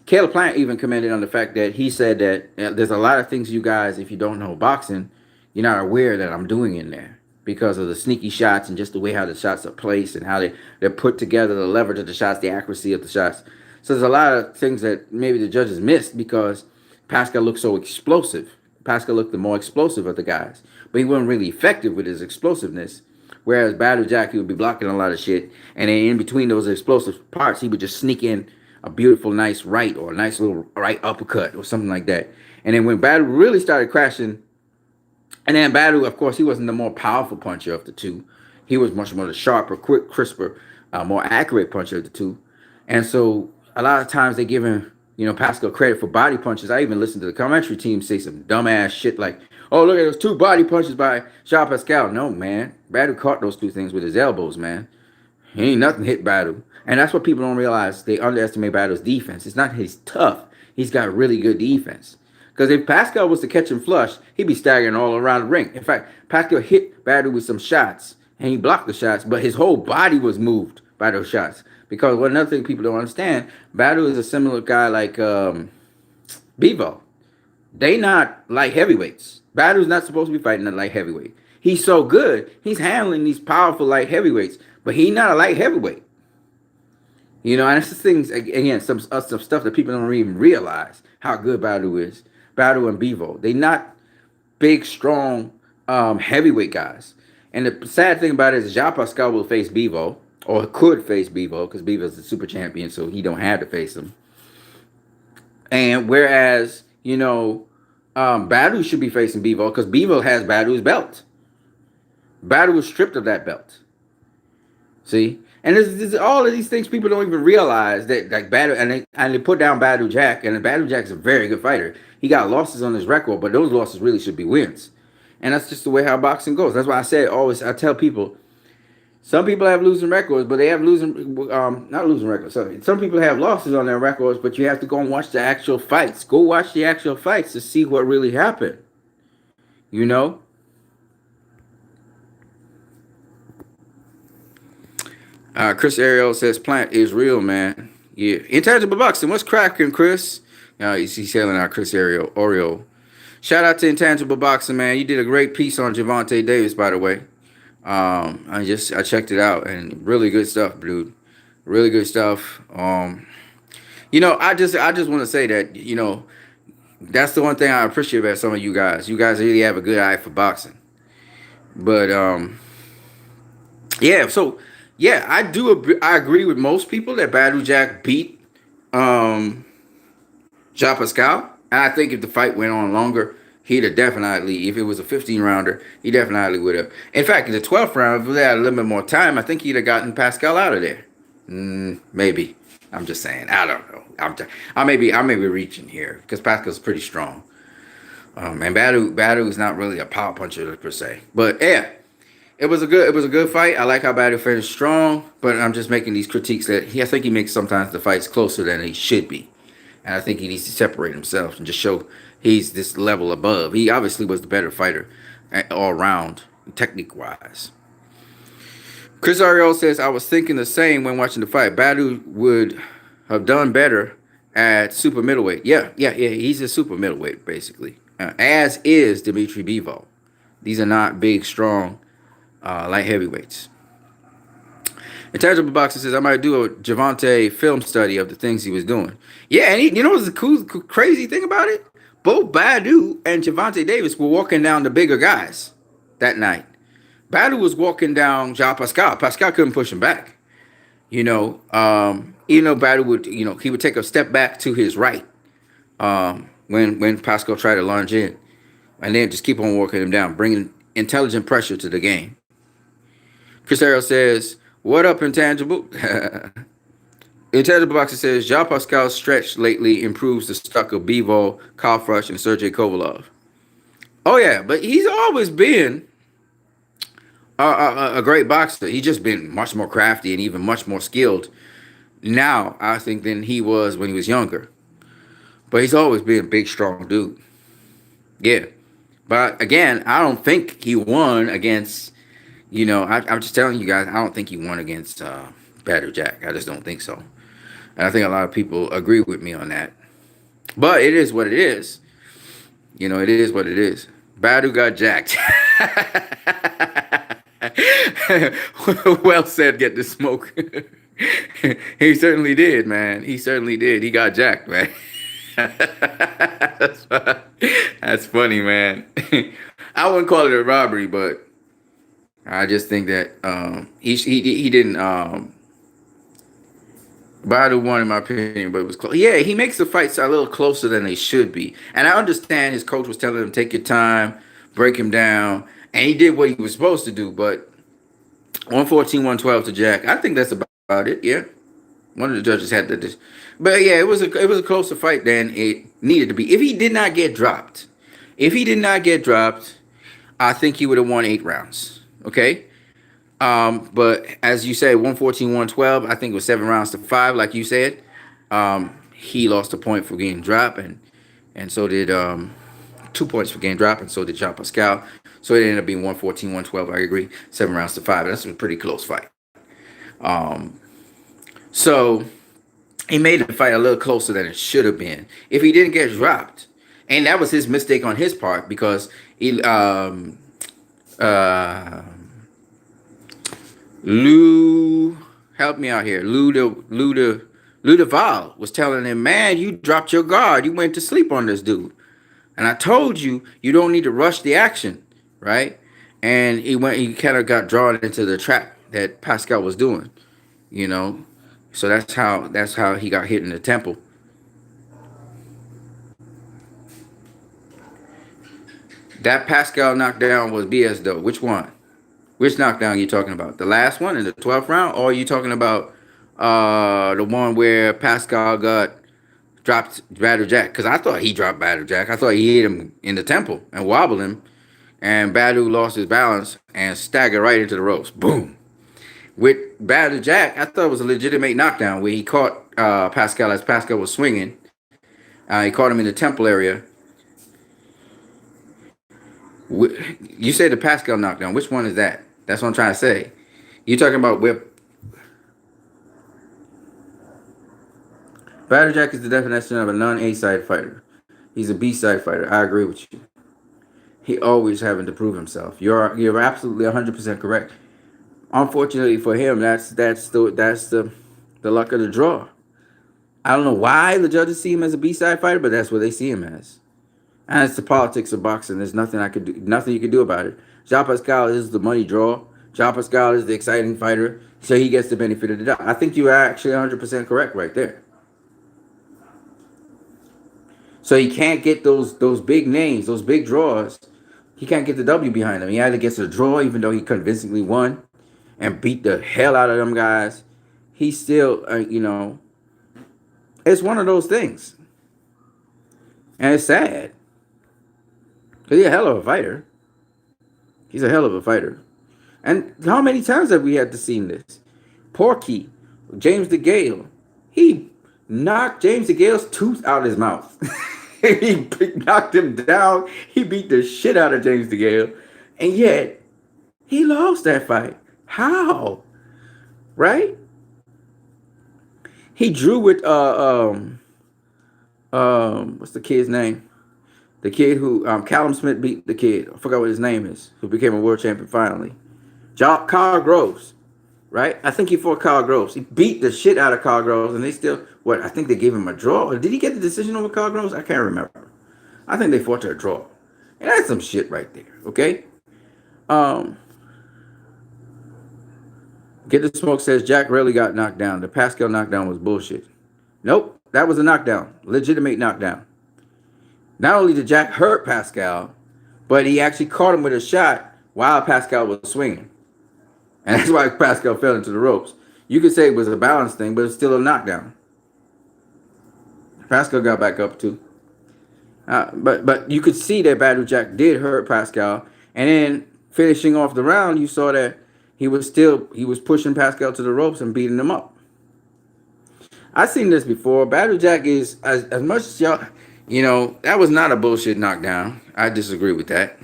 Caleb Plant even commented on the fact that he said that there's a lot of things you guys, if you don't know boxing, you're not aware that I'm doing in there. because of the sneaky shots and just the way how the shots are placed and how they're put together, the leverage of the shots, the accuracy of the shots. So there's a lot of things that maybe the judges missed because Pascal looked so explosive. Pascal looked the more explosive of the guys, but he wasn't really effective with his explosiveness. Whereas Battle Jack, he would be blocking a lot of shit, and then in between those explosive parts, he would just sneak in a beautiful, nice right or a nice little right uppercut or something like that. And then when Battle really started crashing, and then Battle, of course, he wasn't the more powerful puncher of the two. He was much more the sharper, quick, crisper, more accurate puncher of the two. And so a lot of times they give him, Pascal credit for body punches. I even listened to the commentary team say some dumbass shit like, "Oh, look at those two body punches by Jean Pascal." No, man. Battle caught those two things with his elbows, man. He ain't nothing hit Battle. And that's what people don't realize. They underestimate Battle's defense. It's not he's tough. He's got really good defense. Because if Pascal was to catch him flush, he'd be staggering all around the ring. In fact, Pascal hit Battle with some shots, and he blocked the shots, but his whole body was moved by those shots. Because another thing people don't understand, Battle is a similar guy like Bevo. They not light heavyweights. Battle's not supposed to be fighting a light heavyweight. He's so good. He's handling these powerful light heavyweights, but he's not a light heavyweight. And that's the things, again, some stuff that people don't even realize how good Battle is. Battle and Bevo. They not big, strong, heavyweight guys. And the sad thing about it is Jean Pascal will face Bevo, or could face Bevo, because Bevo's the super champion, so he don't have to face him. And whereas, Battle should be facing Bevo, because Bevo has Battle's belt. Battle was stripped of that belt. See? And there's all of these things people don't even realize that like Battle, and they put down Battle Jack, and Battle Jack's a very good fighter. He got losses on his record, but those losses really should be wins. And that's just the way how boxing goes. That's why I tell people, some people have losing records, but they have not losing records. Sorry. Some people have losses on their records, but you have to go and watch the actual fights. Go watch the actual fights to see what really happened. Chris Ariel says plant is real, man. Yeah. Intangible Boxing. What's cracking, Chris? He's selling out Chris Oriole. Shout out to Intangible Boxing, man. You did a great piece on Gervonta Davis, by the way. I checked it out, and really good stuff, dude. Really good stuff. I just want to say that, that's the one thing I appreciate about some of you guys. You guys really have a good eye for boxing. But yeah, so yeah, I agree with most people that Battle Jack beat Jean Pascal. And I think if the fight went on longer, he'd have definitely, if it was a 15-rounder, he definitely would have. In fact, in the 12th round, if they had a little bit more time, I think he'd have gotten Pascal out of there. Maybe. I'm just saying. I don't know. I may be reaching here because Pascal's pretty strong. And Battle is not really a power puncher per se. But yeah, it was a good fight. I like how Battle finished strong, but I'm just making these critiques that I think he makes sometimes the fights closer than he should be. And I think he needs to separate himself and just show he's this level above. He obviously was the better fighter all around, technique-wise. Chris Ariel says, I was thinking the same when watching the fight. Battle would have done better at super middleweight. Yeah. He's a super middleweight, basically. As is Dimitri Bivol. These are not big, strong, light heavyweights. Intangible Boxer says, I might do a Gervonta film study of the things he was doing. Yeah, and you know what's the cool, crazy thing about it? Both Badu and Gervonta Davis were walking down the bigger guys that night. Badu was walking down Jean Pascal. Pascal couldn't push him back. Even though Badu would, he would take a step back to his right when Pascal tried to lunge in. And then just keep on walking him down, bringing intelligent pressure to the game. Chris Ariel says, what up, Intangible? Intangible Boxer says, Jean Pascal's stretch lately improves the stock of Bivol, Kyle Fresh, and Sergey Kovalov. Oh, yeah, but he's always been a great boxer. He's just been much more crafty and even much more skilled now, I think, than he was when he was younger. But he's always been a big, strong dude. Yeah. But, again, I don't think he won against... I'm just telling you guys, I don't think he won against Battle Jack. I just don't think so. And I think a lot of people agree with me on that. But it is what it is. It is what it is. Battle got jacked. Well said, get the smoke. He certainly did, man. He certainly did. He got jacked, man. that's, that's funny, man. I wouldn't call it a robbery, but I just think that he didn't Badu won in my opinion, but it was close. Yeah, he makes the fights a little closer than they should be, and I understand his coach was telling him take your time, break him down, and he did what he was supposed to do. But 114, 112 to Jack, I think that's about it. Yeah, one of the judges had to, but yeah, it was a closer fight than it needed to be. If he did not get dropped, I think he would have won 8 rounds. Okay. But as you say, 114, 112, I think it was 7 rounds to 5, like you said. He lost a point for getting dropped, and so did 2 points for getting dropped, and so did Jean Pascal. So it ended up being 114, 112. I agree. 7 rounds to 5. That's a pretty close fight. Um, so he made the fight a little closer than it should have been. If he didn't get dropped, and that was his mistake on his part because he uh Lou, help me out here. Lou Duval was telling him, man, you dropped your guard. You went to sleep on this dude. And I told you, you don't need to rush the action, right? And he kind of got drawn into the trap that Pascal was doing, you know. So that's how he got hit in the temple. That Pascal knockdown was BS though. Which one? Which knockdown are you talking about? The last one in the 12th round? Or are you talking about the one where Pascal got dropped Badou Jack? Because I thought he dropped Badou Jack. I thought he hit him in the temple and wobbled him. And Badou lost his balance and staggered right into the ropes. Boom. With Badou Jack, I thought it was a legitimate knockdown where he caught Pascal as Pascal was swinging. He caught him in the temple area. You said the Pascal knockdown. Which one is that? That's what I'm trying to say. You talking about whip? Badou Jack is the definition of a non-A-side fighter. He's a B-side fighter. I agree with you. He always having to prove himself. You're absolutely 100% correct. Unfortunately for him, that's the luck of the draw. I don't know why the judges see him as a B-side fighter, but that's what they see him as. And it's the politics of boxing. There's nothing you can do about it. Jean Pascal is the money draw. Jean Pascal is the exciting fighter, so he gets the benefit of the doubt. I think you are actually 100% correct right there. So he can't get those big names, those big draws. He can't get the W behind him. He either gets a draw, even though he convincingly won and beat the hell out of them guys. He's still, it's one of those things. And it's sad. Because he's a hell of a fighter. He's a hell of a fighter. And how many times have we had to see this? Porky, James DeGale, he knocked James DeGale's tooth out of his mouth. He knocked him down. He beat the shit out of James DeGale. And yet, he lost that fight. How? Right? He drew with, what's the kid's name? The kid who, Callum Smith beat the kid. I forgot what his name is, who became a world champion finally. Carl Groves, right? I think he fought Carl Groves. He beat the shit out of Carl Groves, and they still, I think they gave him a draw. Or did he get the decision over Carl Groves? I can't remember. I think they fought to a draw. And that's some shit right there, okay? Get the Smoke says Jack rarely got knocked down. The Pascal knockdown was bullshit. Nope, that was a knockdown. Legitimate knockdown. Not only did Jack hurt Pascal, but he actually caught him with a shot while Pascal was swinging. And that's why Pascal fell into the ropes. You could say it was a balance thing, but it's still a knockdown. Pascal got back up too. But you could see that Badou Jack did hurt Pascal. And then finishing off the round, you saw that he was pushing Pascal to the ropes and beating him up. I've seen this before. Badou Jack is, as much as y'all, that was not a bullshit knockdown. I disagree with that.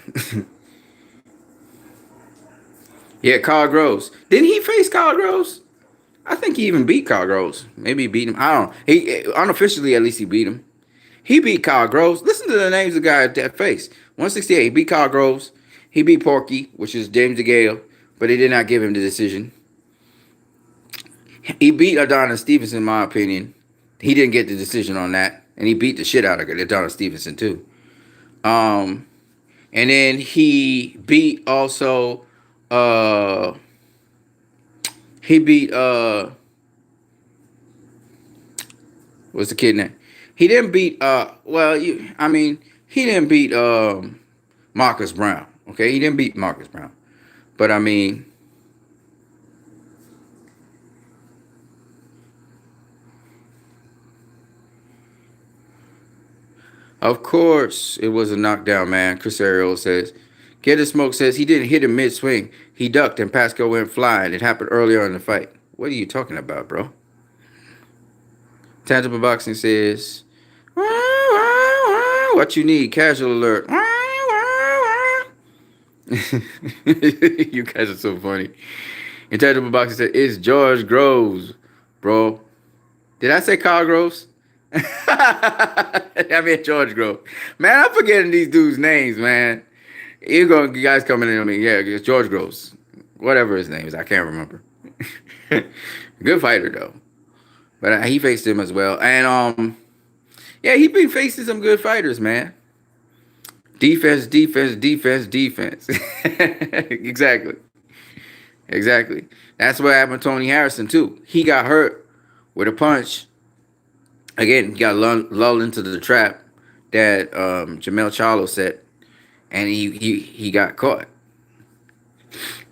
Yeah, Carl Groves. Didn't he face Carl Groves? I think he even beat Carl Groves. Maybe he beat him. I don't know. He unofficially, at least he beat him. He beat Carl Groves. Listen to the names of the guy at that face. 168. He beat Carl Groves. He beat Porky, which is James DeGale. but they did not give him the decision. He beat Adonis Stevenson, in my opinion. He didn't get the decision on that, and he beat the shit out of Adonis Stevenson too. Um, and then he beat also. He beat what's the kid name? He didn't beat he didn't beat Marcus Brown. Okay, he didn't beat Marcus Brown. But I mean, of course it was a knockdown, man. Chris Ariel says. Get the Smoke says he didn't hit him mid swing. He ducked and Pascal went flying. It happened earlier in the fight. What are you talking about, bro? Tangible Boxing says, what you need? Casual alert. You guys are so funny. Intangible Boxing said, it's George Groves, bro. Did I say Carl Groves? I mean George Groves. Man, I'm forgetting these dudes' names, man. You guys coming in on me. Yeah, it's George Groves. Whatever his name is, I can't remember. Good fighter, though. But he faced him as well. And, yeah, he been facing some good fighters, man. Defense, defense, defense, defense. Exactly. Exactly. That's what happened to Tony Harrison, too. He got hurt with a punch. Again, he got lulled into the trap that Jamel Charlo set. And he got caught.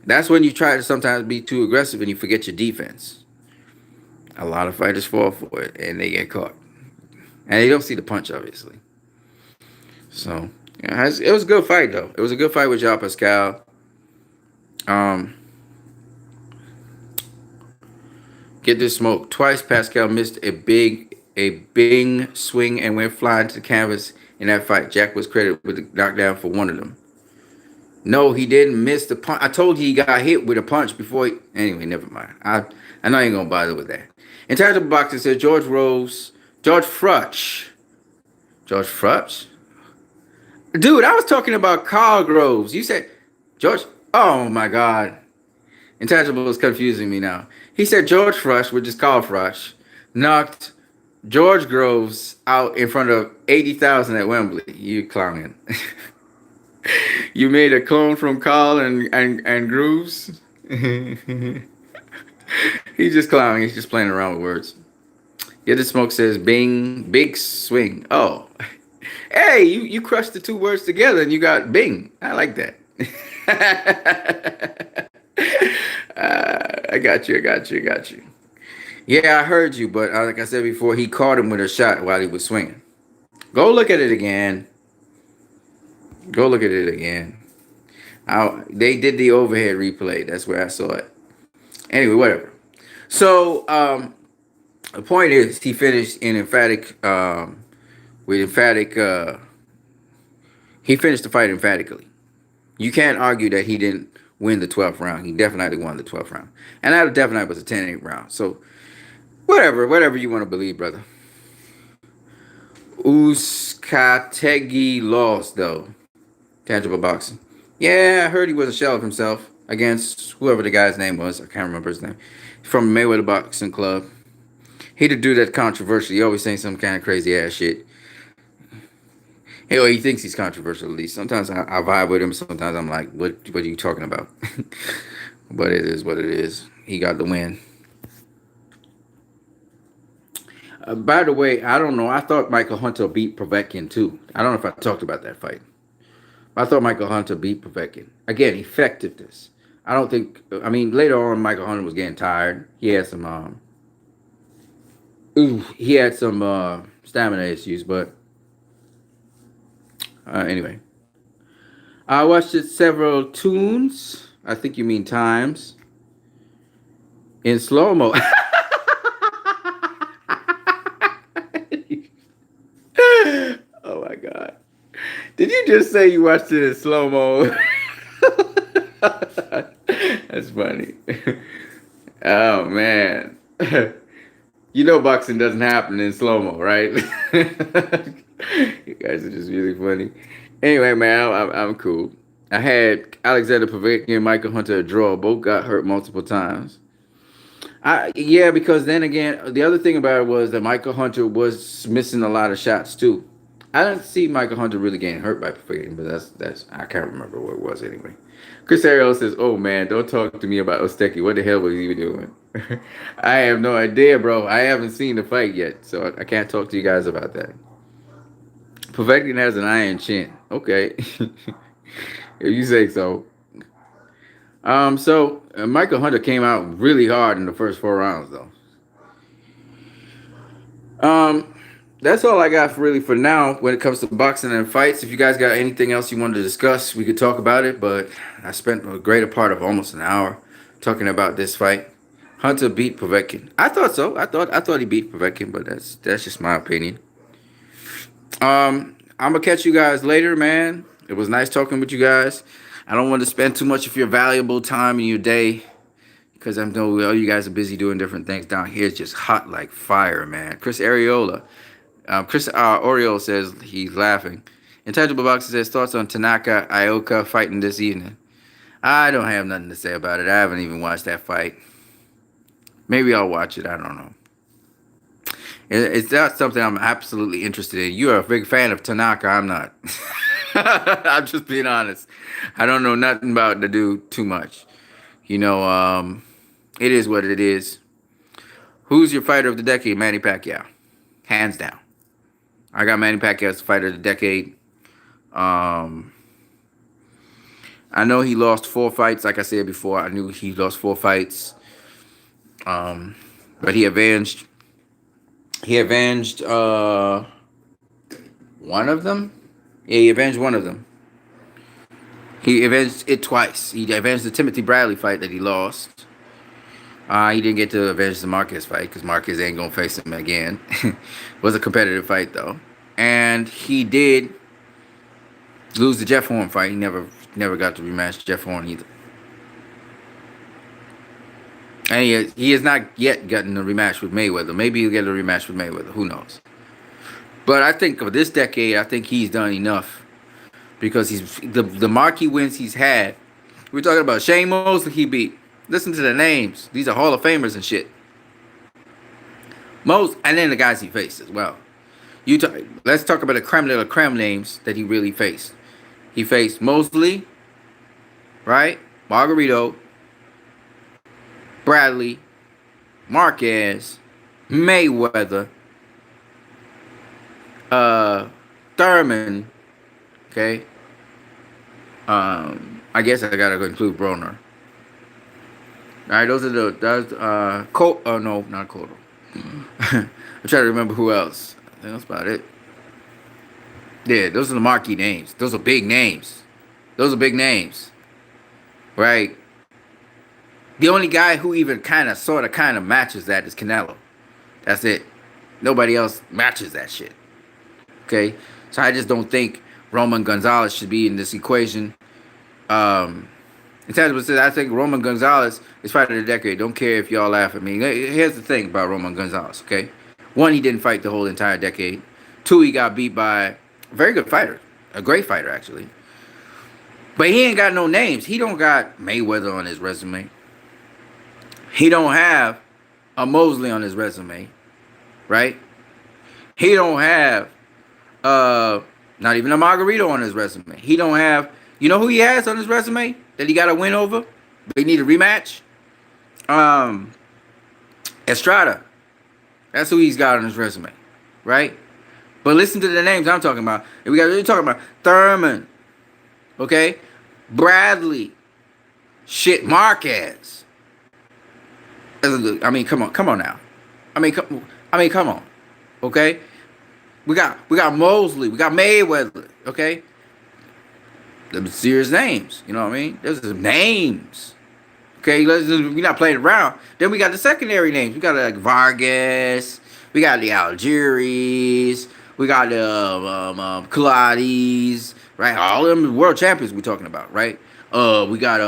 That's when you try to sometimes be too aggressive and you forget your defense. A lot of fighters fall for it and they get caught. And they don't see the punch, obviously. So, yeah, it was a good fight, though. It was a good fight with Jean Pascal. Get this smoke. Twice Pascal missed a bing swing and went flying to the canvas in that fight. Jack was credited with the knockdown for one of them. No, he didn't miss the punch. I told you he got hit with a punch before he... Anyway, never mind. I know I ain't going to bother with that. Intangible Boxing says George Frutch. George Frutch? Dude, I was talking about Carl Groves. You said George... Oh, my God. Intangible is confusing me now. He said George Frutch, which is Carl Frutch, knocked George Groves out in front of 80,000 at Wembley. You clowning. You made a clone from Carl and Grooves? He's just clowning. He's just playing around with words. Get the Smoke says Bing, big swing. Oh. Hey, you crushed the two words together and you got Bing. I like that. I got you. Yeah, I heard you, but like I said before, he caught him with a shot while he was swinging. Go look at it again. They did the overhead replay. That's where I saw it. Anyway, whatever. So, the point is, he finished in emphatic, he finished the fight emphatically. You can't argue that he didn't win the 12th round. He definitely won the 12th round. And that definitely was a 10-8 round. So, whatever you want to believe, brother. Uzcategui lost, though. Tangible Boxing. Yeah, I heard he was a shell of himself against whoever the guy's name was. I can't remember his name. From Mayweather Boxing Club. He the dude that's controversial. He always saying some kind of crazy ass shit. Hell, he thinks he's controversial at least. Sometimes I vibe with him. Sometimes I'm like, what are you talking about? But it is what it is. He got the win. By the way, I don't know. I thought Michael Hunter beat Povetkin too. I don't know if I talked about that fight. I thought Michael Hunter beat Povetkin. Again, effectiveness. I don't think... I mean, later on, Michael Hunter was getting tired. He had some... stamina issues, but... anyway. I watched it several tunes. I think you mean times. In slow-mo. Oh, my God. Did you just say you watched it in slow-mo? That's funny. Oh, man. You know boxing doesn't happen in slow-mo, right? You guys are just really funny. Anyway, man, I'm cool. I had Alexander Povetkin and Michael Hunter a draw. Both got hurt multiple times. Yeah, because then again, the other thing about it was that Michael Hunter was missing a lot of shots too. I didn't see Michael Hunter really getting hurt by Povetkin, but that's I can't remember what it was anyway. Chris Ariel says, "Oh man, don't talk to me about Osteki. What the hell was he doing?" I have no idea, bro. I haven't seen the fight yet, so I can't talk to you guys about that. Povetkin has an iron chin. Okay, if you say so. Michael Hunter came out really hard in the first 4 rounds, though. Um, that's all I got really for now when it comes to boxing and fights. If you guys got anything else you wanted to discuss, we could talk about it. But I spent a greater part of almost an hour talking about this fight. Hunter beat Povetkin. I thought so. I thought he beat Povetkin, but that's just my opinion. I'm gonna catch you guys later, man. It was nice talking with you guys. I don't want to spend too much of your valuable time in your day because I know all you guys are busy doing different things. Down here it's just hot like fire, man. Chris Oriole says he's laughing. Intangible Boxer says thoughts on Tanaka Ioka fighting this evening. I don't have nothing to say about it. I haven't even watched that fight. Maybe I'll watch it. I don't know. It's not something I'm absolutely interested in. You're a big fan of Tanaka. I'm not. I'm just being honest. I don't know nothing about the dude too much. It is what it is. Who's your fighter of the decade? Manny Pacquiao. Hands down. I got Manny Pacquiao as fighter of the decade. Um, I know he lost 4 fights. Like I said before, I knew he lost 4 fights. But he avenged. He avenged one of them. Yeah, he avenged one of them. He avenged it twice. He avenged the Timothy Bradley fight that he lost. He didn't get to avenge the Marquez fight because Marquez ain't gonna face him again. It was a competitive fight though, and he did lose the Jeff Horn fight. He never got to rematch Jeff Horn either. And he has not yet gotten a rematch with Mayweather. Maybe he'll get a rematch with Mayweather. Who knows? But I think for this decade, I think he's done enough because he's the marquee wins he's had. We're talking about Shane Mosley he beat. Listen to the names. These are Hall of Famers and shit. And then the guys he faced as well. Let's talk about the creme de la creme names that he really faced. He faced Mosley, right? Margarito, Bradley, Marquez, Mayweather, Thurman, okay. I guess I gotta include Broner. All right, those are no, not Cotto. I'm trying to remember who else. I think that's about it. Yeah, those are the marquee names. Those are big names. Right? The only guy who even kind of matches that is Canelo. That's it. Nobody else matches that shit. Okay? So I just don't think Roman Gonzalez should be in this equation. Intangible says, I think Roman Gonzalez is fighter of the decade. Don't care if y'all laugh at me. Here's the thing about Roman Gonzalez, okay? 1, he didn't fight the whole entire decade. 2, he got beat by a very good fighter. A great fighter, actually. But he ain't got no names. He don't got Mayweather on his resume. He don't have a Mosley on his resume, right? He don't have not even a Margarito on his resume. He don't have, you know who he has on his resume that he got to win over, but he need a rematch? Estrada. That's who he's got on his resume, right? But listen to the names I'm talking about. We're talking about Thurman, okay? Bradley, shit, Marquez. I mean, come on now. I mean, come on, okay? We got Mosley, we got Mayweather, okay? Them serious names, you know what I mean? Those are names, okay? We're not playing around. Then we got the secondary names. We got like Vargas, we got the Algiers, we got the Pilates, right? All of them world champions we're talking about, right? We got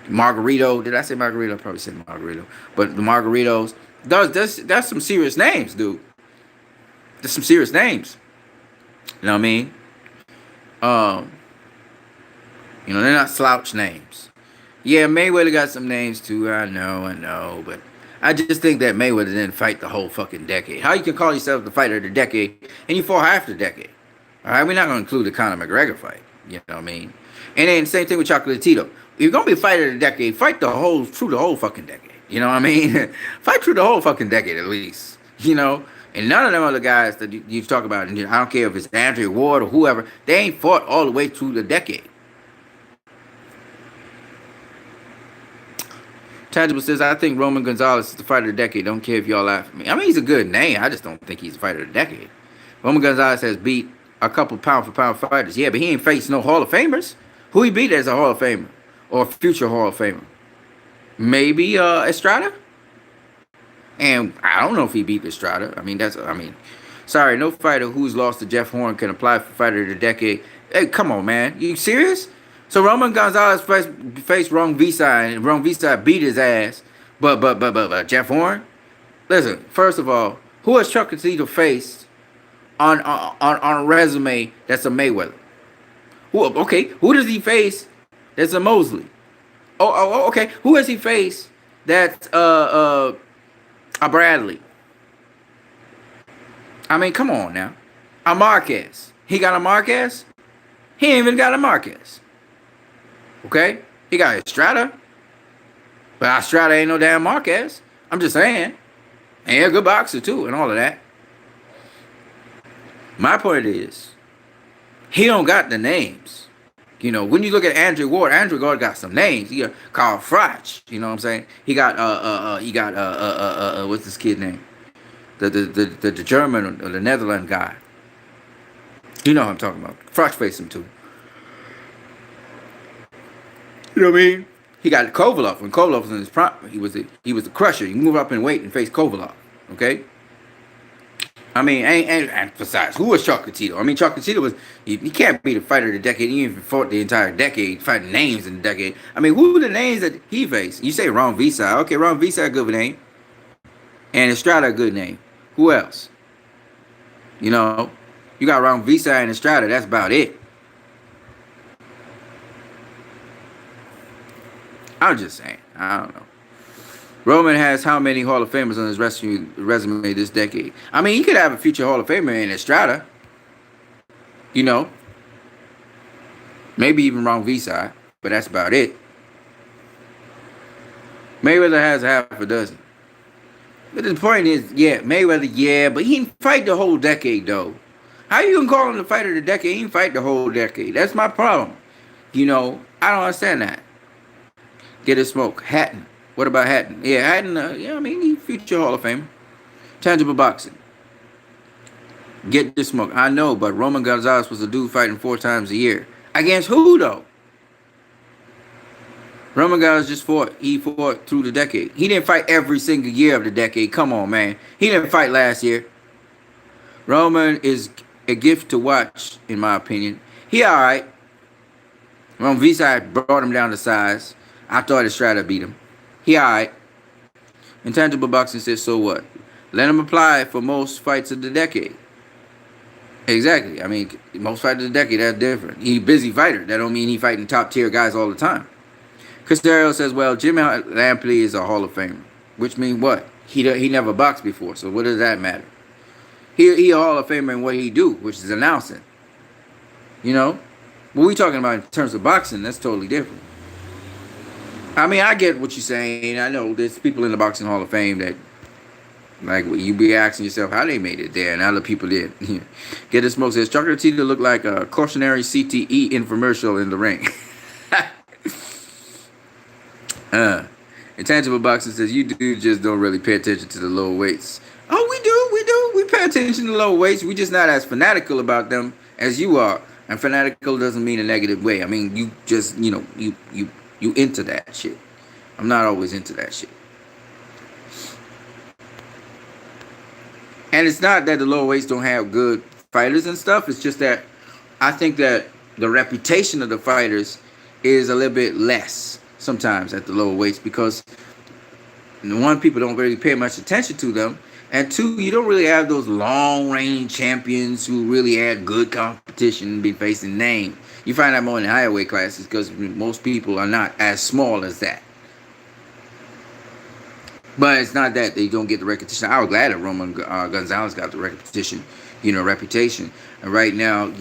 Margarito. Did I say Margarito? I probably said Margarito. But the Margaritos, that's some serious names, dude. There's some serious names. You know what I mean? Um, they're not slouch names. Yeah, Mayweather got some names too. I know, but I just think that Mayweather didn't fight the whole fucking decade. How you can call yourself the fighter of the decade and you fought half the decade? All right, we're not gonna include the Conor McGregor fight. You know what I mean? And then same thing with Chocolatito. If you're gonna be a fighter of the decade, fight through the whole fucking decade. You know what I mean? Fight through the whole fucking decade at least. And none of them other guys that you talk about, and I don't care if it's Andrew Ward or whoever, they ain't fought all the way through the decade. Tangible says, I think Roman Gonzalez is the fighter of the decade. Don't care if y'all laugh at me. I mean, he's a good name. I just don't think he's the fighter of the decade. Roman Gonzalez has beat a couple pound for pound fighters. Yeah, but he ain't faced no Hall of Famers. Who he beat as a Hall of Famer or future Hall of Famer? Maybe Estrada? And I don't know if he beat Estrada. Sorry, no fighter who's lost to Jeff Horn can apply for fighter of the decade. Hey, come on, man. You serious? So Roman Gonzalez faced Wrong Visa and Wrong Visa beat his ass. But Jeff Horn? Listen, first of all, who has Chocolatito faced on a resume that's a Mayweather? Who does he face that's a Mosley? Okay. Who has he faced that's a Bradley? I mean, come on now. A Marquez. He got a Marquez? He ain't even got a Marquez. Okay? He got Estrada. But Estrada ain't no damn Marquez. I'm just saying. And he's a good boxer too and all of that. My point is, he don't got the names. When you look at Andrew Ward got some names. He got Carl Froch. You know what I'm saying? He got what's this kid's name? The German or the Netherlands guy. You know what I'm talking about. Froch faced him too. You know what I mean? He got Kovalov. When Kovalov was in his prime, he was the crusher. He moved up in weight and faced Kovalov. Okay? I mean, and besides, who was Chocolatito? I mean, Chocolatito was, he can't be the fighter of the decade. He even fought the entire decade, fighting names in the decade. I mean, who are the names that he faced? You say Ron Visa. Okay, Ron Visa a good name. And Estrada a good name. Who else? You got Ron Visa and Estrada. That's about it. I'm just saying. I don't know. Roman has how many Hall of Famers on his resume this decade? I mean, he could have a future Hall of Famer in Estrada. Maybe even Wrong Visa, but that's about it. Mayweather has half a dozen. But the point is, yeah, Mayweather, yeah, but he didn't fight the whole decade, though. How you gonna call him the fighter of the decade? He didn't fight the whole decade. That's my problem. I don't understand that. Get a smoke. Hatton. What about Hatton? Yeah, Hatton, he's future Hall of Famer. Tangible boxing. Get the smoke. I know, but Roman Gonzalez was a dude fighting 4 times a year. Against who, though? Roman Gonzalez just fought. He fought through the decade. He didn't fight every single year of the decade. Come on, man. He didn't fight last year. Roman is a gift to watch, in my opinion. He all right. Roman Visa brought him down to size. I thought Estrada beat him. He all right. Intangible Boxing says, so what? Let him apply for most fights of the decade. Exactly. I mean, most fights of the decade, that's different. He's a busy fighter. That don't mean he fighting top tier guys all the time. Chris Darrell says, well, Jim Lampley is a Hall of Famer. Which means what? He never boxed before, so what does that matter? He a Hall of Famer in what he do, which is announcing. What we talking about in terms of boxing, that's totally different. I mean, I get what you're saying. I know there's people in the Boxing Hall of Fame that, like, you be asking yourself how they made it there, and other people did. Get the smoke says, Chocolatito look like a cautionary CTE infomercial in the ring. Intangible Boxing says, you just don't really pay attention to the low weights. Oh, we do. We pay attention to low weights. We just not as fanatical about them as you are. And fanatical doesn't mean a negative way. I mean, you just, you into that shit. I'm not always into that shit. And it's not that the lower weights don't have good fighters and stuff. It's just that I think that the reputation of the fighters is a little bit less sometimes at the lower weights because, one, people don't really pay much attention to them. And two, you don't really have those long range champions who really had good competition and be facing names. You find that more in the higher weight classes because most people are not as small as that. But it's not that they don't get the recognition. I was glad that Roman Gonzalez got the repetition, reputation. And right now,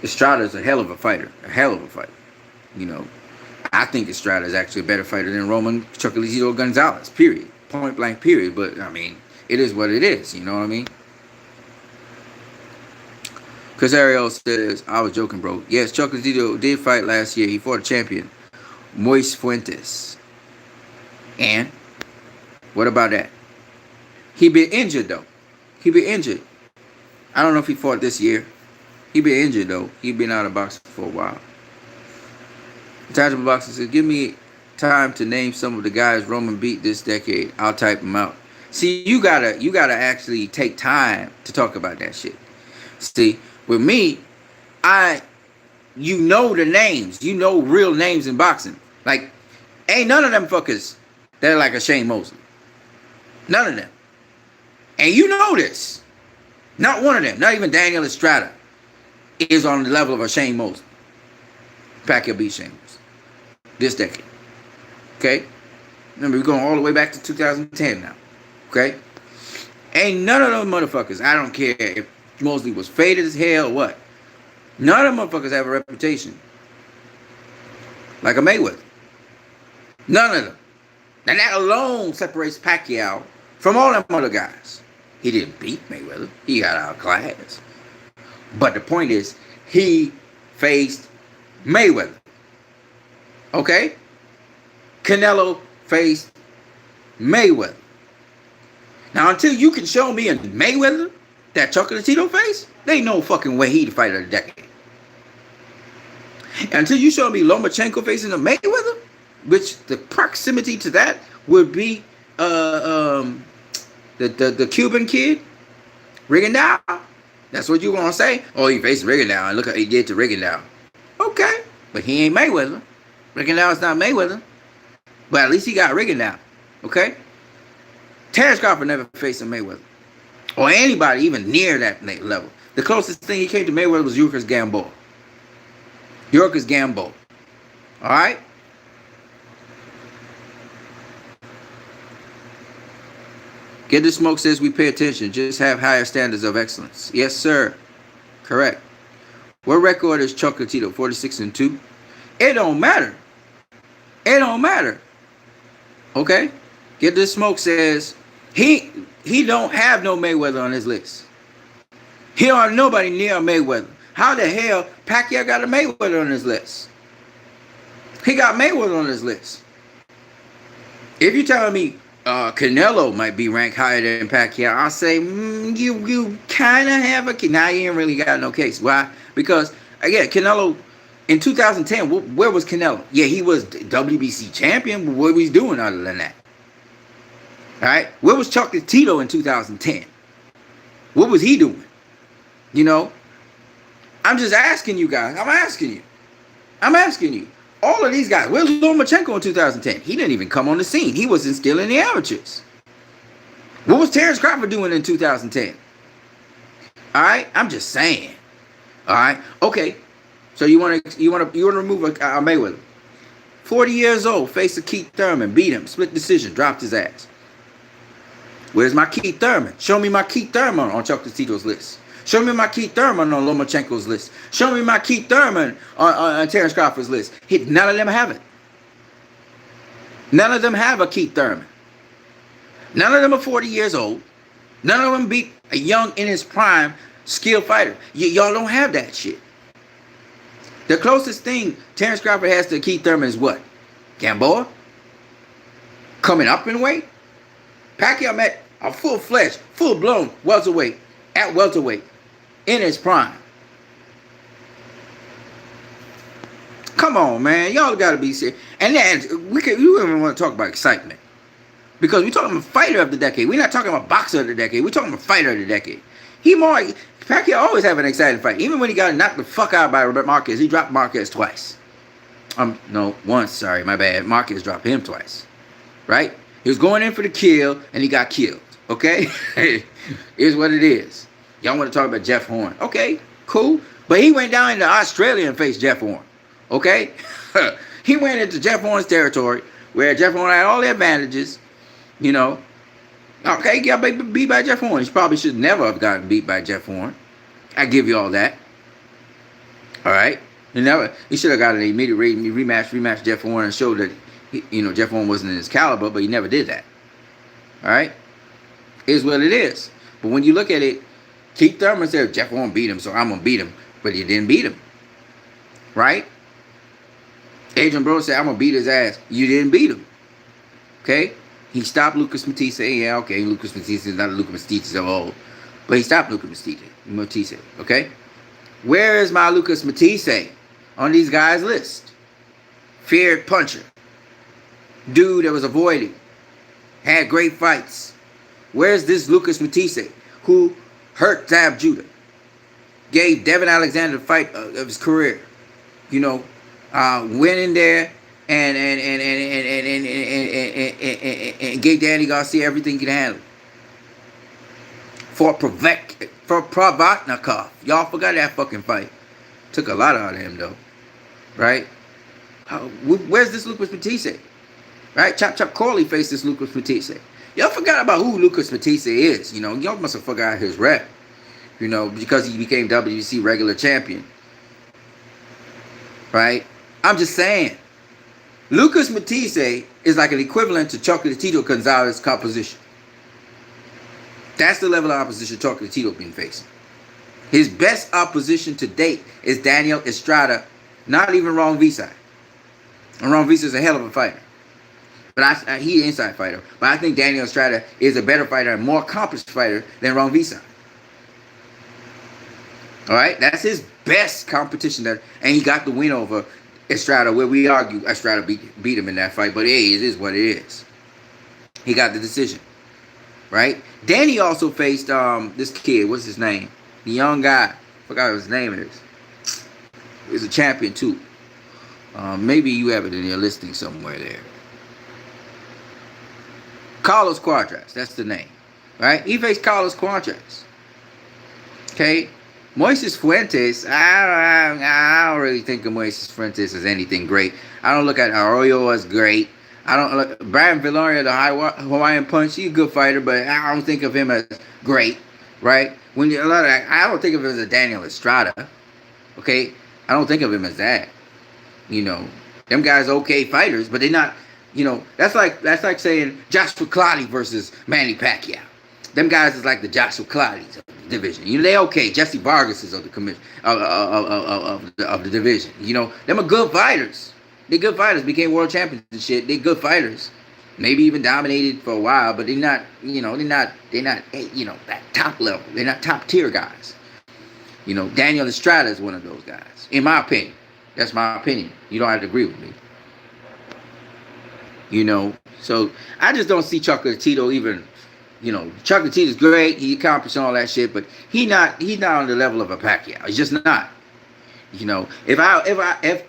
Estrada is a hell of a fighter. A hell of a fighter. You know, I think Estrada is actually a better fighter than Roman Chocolatito Gonzalez, period. Point blank, period. But, I mean, it is what it is. You know what I mean? Chris Ariel says, I was joking, bro. Yes, Chocolatito did fight last year. He fought a champion, Moise Fuentes. And what about that? He been injured, though. He been injured. I don't know if he fought this year. He been injured, though. He been out of boxing for a while. Tangible Boxing says, give me time to name some of the guys Roman beat this decade. I'll type them out. See, you gotta actually take time to talk about that shit. See, with me, you know the names. You know real names in boxing. Like, ain't none of them fuckers that are like a Shane Mosley. None of them. And you know this. Not one of them, not even Daniel Estrada, is on the level of a Shane Mosley. Pacquiao beat Shane Mosley this decade. Okay? Remember, we're going all the way back to 2010 now. Okay? Ain't none of those motherfuckers, I don't care if Mosley was faded as hell or what. None of them motherfuckers have a reputation like a Mayweather. None of them. And that alone separates Pacquiao from all them other guys. He didn't beat Mayweather. He got outclassed. But the point is, he faced Mayweather. Okay? Canelo faced Mayweather. Now, until you can show me a Mayweather that Chocolatito faced, there ain't no fucking way he'd fight of the decade. And until you show me Lomachenko facing a Mayweather, which the proximity to that would be the Cuban kid, Rigondeaux. That's what you want to say. Oh, he faced Rigondeaux, and look what he did to Rigondeaux. Okay, but he ain't Mayweather. Rigondeaux's not Mayweather, but at least he got Rigondeaux. Okay, Terrence Crawford never faced a Mayweather or anybody even near that level. The closest thing he came to Mayweather was Yurkus Gamboa. Yurkus Gamboa. All right. Get the Smoke says we pay attention. Just have higher standards of excellence. Yes, sir. Correct. What record is Chocolatito? 46-2. It don't matter. It don't matter. Okay. Get the Smoke says he don't have no Mayweather on his list. He don't have nobody near Mayweather. How the hell Pacquiao got a Mayweather on his list? He got Mayweather on his list. If you're telling me Canelo might be ranked higher than Pacquiao, I'll say you kind of have a... Now, you ain't really got no case. Why? Because, again, Canelo, in 2010, where was Canelo? Yeah, he was WBC champion, but what was he doing other than that? All right? Where was Chocolatito in 2010? What was he doing? You know? I'm just asking you guys. I'm asking you. All of these guys. Where's Lomachenko in 2010? He didn't even come on the scene. He wasn't still in the amateurs. What was Terrence Crawford doing in 2010? All right? I'm just saying. All right? Okay. So you want to remove a Mayweather. 40 years old, faced a Keith Thurman, beat him, split decision, dropped his ass. Where's my Keith Thurman? Show me my Keith Thurman on Chocolatito's list. Show me my Keith Thurman on Lomachenko's list. Show me my Keith Thurman on Terrence Crawford's list. None of them have it. None of them have a Keith Thurman. None of them are 40 years old. None of them beat a young, in his prime, skilled fighter. Y'all don't have that shit. The closest thing Terrence Crawford has to Keith Thurman is what? Gamboa? Coming up in weight? Pacquiao met a full-fledged, full-blown welterweight at welterweight in his prime. Come on, man. Y'all got to be serious. And then we don't even want to talk about excitement. Because we're talking about fighter of the decade. We're not talking about boxer of the decade. We're talking about fighter of the decade. Pacquiao always have an exciting fight. Even when he got knocked the fuck out by Robert Marquez, he dropped Marquez twice. No, once, sorry, my bad. Marquez dropped him twice. Right? He was going in for the kill, and he got killed. Okay? Here's what it is. Y'all want to talk about Jeff Horn. Okay, cool. But he went down into Australia and faced Jeff Horn. Okay? He went into Jeff Horn's territory, where Jeff Horn had all the advantages, you know. Okay, he got beat by Jeff Horn. He probably should never have gotten beat by Jeff Horn. I give you all that. All right? He should have got an immediate rematch Jeff Horn and showed that, Jeff Horn wasn't in his caliber, but he never did that. All right? Is what it is. But when you look at it, Keith Thurman said Jeff Horn beat him, so I'm going to beat him. But he didn't beat him. Right? Adrian Broner said, I'm going to beat his ass. You didn't beat him. Okay? He stopped Lucas Matisse. Yeah, okay, Lucas Matisse is not a Lucas Matisse of old. But he stopped Lucas Matisse. Okay? Where is my Lucas Matisse on these guys' list? Feared puncher. Dude that was avoiding. Had great fights. Where's this Lucas Matisse who hurt Zab Judah? Gave Devin Alexander the fight of his career. Went in there and gave Danny Garcia everything he could handle. For Provatnikov. Y'all forgot that fucking fight. Took a lot out of him though. Right? Where's this Lucas Matisse? Right? Chop Corley faced this Lucas Matisse. Y'all forgot about who Lucas Matisse is. Y'all must have forgot his rep. Because he became WBC regular champion. Right? I'm just saying. Lucas Matisse is like an equivalent to Chocolatito Gonzalez's composition. That's the level of opposition Chocolatito been facing. His best opposition to date is Daniel Estrada, not even Ron Visai. And Ron Visai is a hell of a fighter. But he's an inside fighter. But I think Daniel Estrada is a better fighter and more accomplished fighter than Ron Visai. All right? That's his best competition. And he got the win over Estrada, where we argue Estrada beat him in that fight. But hey, it is what it is. He got the decision. Right? Danny also faced this kid. What's his name? The young guy. Forgot what his name is. He's a champion too. Maybe you have it in your listing somewhere there. Carlos Cuadras. That's the name. Right? He faced Carlos Cuadras. Okay? Moises Fuentes, I don't really think of Moises Fuentes as anything great. I don't look at Arroyo as great. I don't look Brian Viloria, the Hawaiian Punch. He's a good fighter, but I don't think of him as great, right? I don't think of him as a Daniel Estrada. Okay, I don't think of him as that. Them guys okay fighters, but they're not. That's like saying Joshua Clottey versus Manny Pacquiao. Them guys is like the Joshua Clotteys of the division. They okay. Jesse Vargas is of the commission of the division. Them are good fighters. They're good fighters. Became world champions and shit. They're good fighters. Maybe even dominated for a while, but they're not. They're not that top level. They're not top tier guys. Daniel Estrada is one of those guys, in my opinion. That's my opinion. You don't have to agree with me. So I just don't see Chocolatito even. Chocolatito's great. He accomplished all that shit, but he's not on the level of a Pacquiao. He's just not. If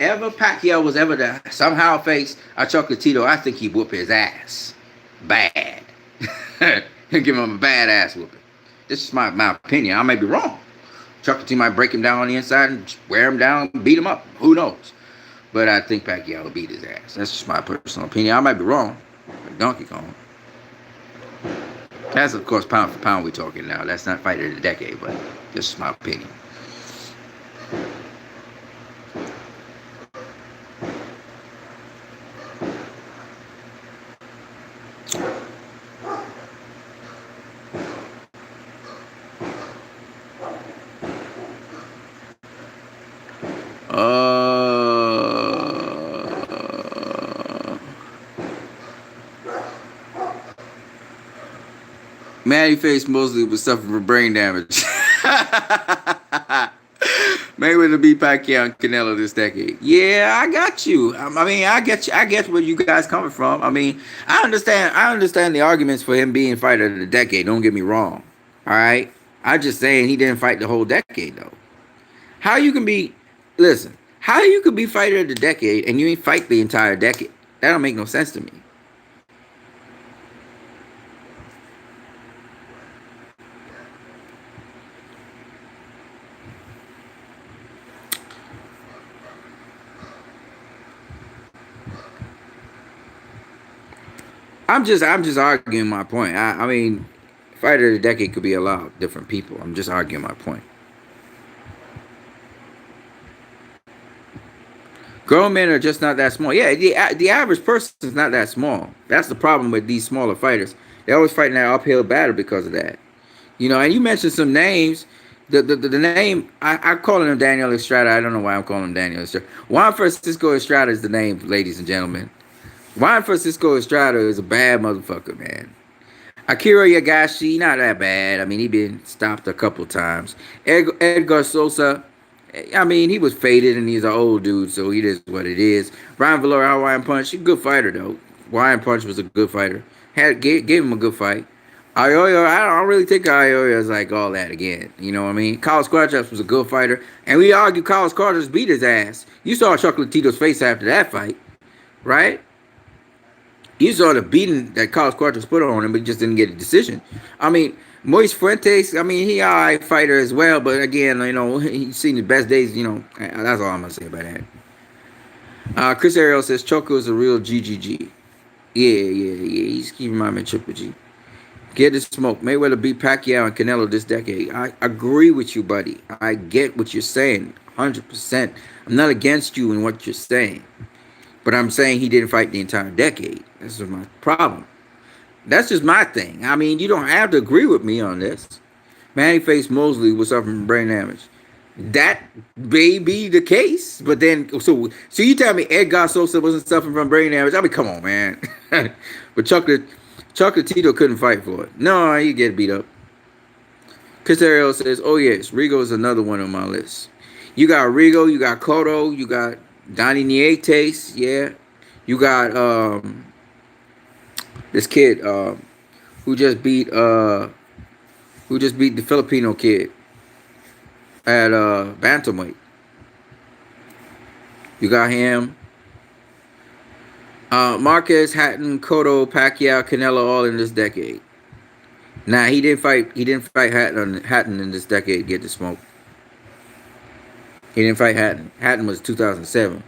ever Pacquiao was ever to somehow face a Chocolatito, I think he'd whoop his ass bad. He'd give him a bad ass whooping. This is my opinion. I may be wrong. Chocolatito might break him down on the inside and wear him down, beat him up. Who knows? But I think Pacquiao will beat his ass. That's just my personal opinion. I might be wrong. Like Donkey Kong. That's, of course, pound for pound we're talking now. That's not fight of the decade, but this is my opinion. Manny faced mostly was suffering from brain damage. Mayweather beat Pacquiao and Canelo this decade. Yeah, I got you. I get where you guys coming from. I understand the arguments for him being fighter of the decade. Don't get me wrong. All right, I'm just saying he didn't fight the whole decade though. How you can be fighter of the decade and you ain't fight the entire decade? That don't make no sense to me. I'm just arguing my point. I mean, fighter of the decade could be a lot of different people. I'm just arguing my point. Grown men are just not that small. Yeah, the average person is not that small. That's the problem with these smaller fighters. They're always fighting that uphill battle because of that. You know, and you mentioned some names. The name I'm calling him Daniel Estrada. I don't know why I'm calling him Daniel Estrada. Juan Francisco Estrada is the name, ladies and gentlemen. Juan Francisco Estrada is a bad motherfucker, man. Akira Yagashi, not that bad. I mean, he been stopped a couple times. Edgar Sosa, I mean, he was faded and he's an old dude, so it is what it is. Brian Valera, Hawaiian Punch, he's a good fighter though. Hawaiian Punch was a good fighter. Gave him a good fight. Ioyo, I don't really think Ioyo is like all that again. You know what I mean? Carlos Quadras was a good fighter, and we argue Carlos Quadras beat his ass. You saw Chocolatito's face after that fight, right? You saw the beating that Carlos Quadras put on him, but he just didn't get a decision. I mean, Moise Fuentes, I mean, he alright fighter as well, but again, you know, he's seen the best days, you know, that's all I'm going to say about that. Chris Ariel says Choco is a real GGG. Yeah, he's keeping my man Triple G. Get the smoke. Mayweather beat Pacquiao and Canelo this decade. I agree with you, buddy. I get what you're saying, 100%. I'm not against you in what you're saying. But I'm saying he didn't fight the entire decade. That's my problem. That's just my thing. I mean, you don't have to agree with me on this. Manny faced Mosley was suffering from brain damage. That may be the case, but then so you tell me Edgar Sosa wasn't suffering from brain damage? I mean, come on, man. But Chocolatito couldn't fight for it. No, he get beat up. Chris Ariel says, "Oh yes, Rigo is another one on my list. You got Rigo, you got Cotto, you got Donnie Nietes, yeah. You got this kid who just beat the Filipino kid at bantamweight. You got him. Marquez, Hatton, Cotto, Pacquiao, Canelo, all in this decade. Nah, he didn't fight Hatton in this decade. Get the smoke. He didn't fight Hatton. Hatton was 2007.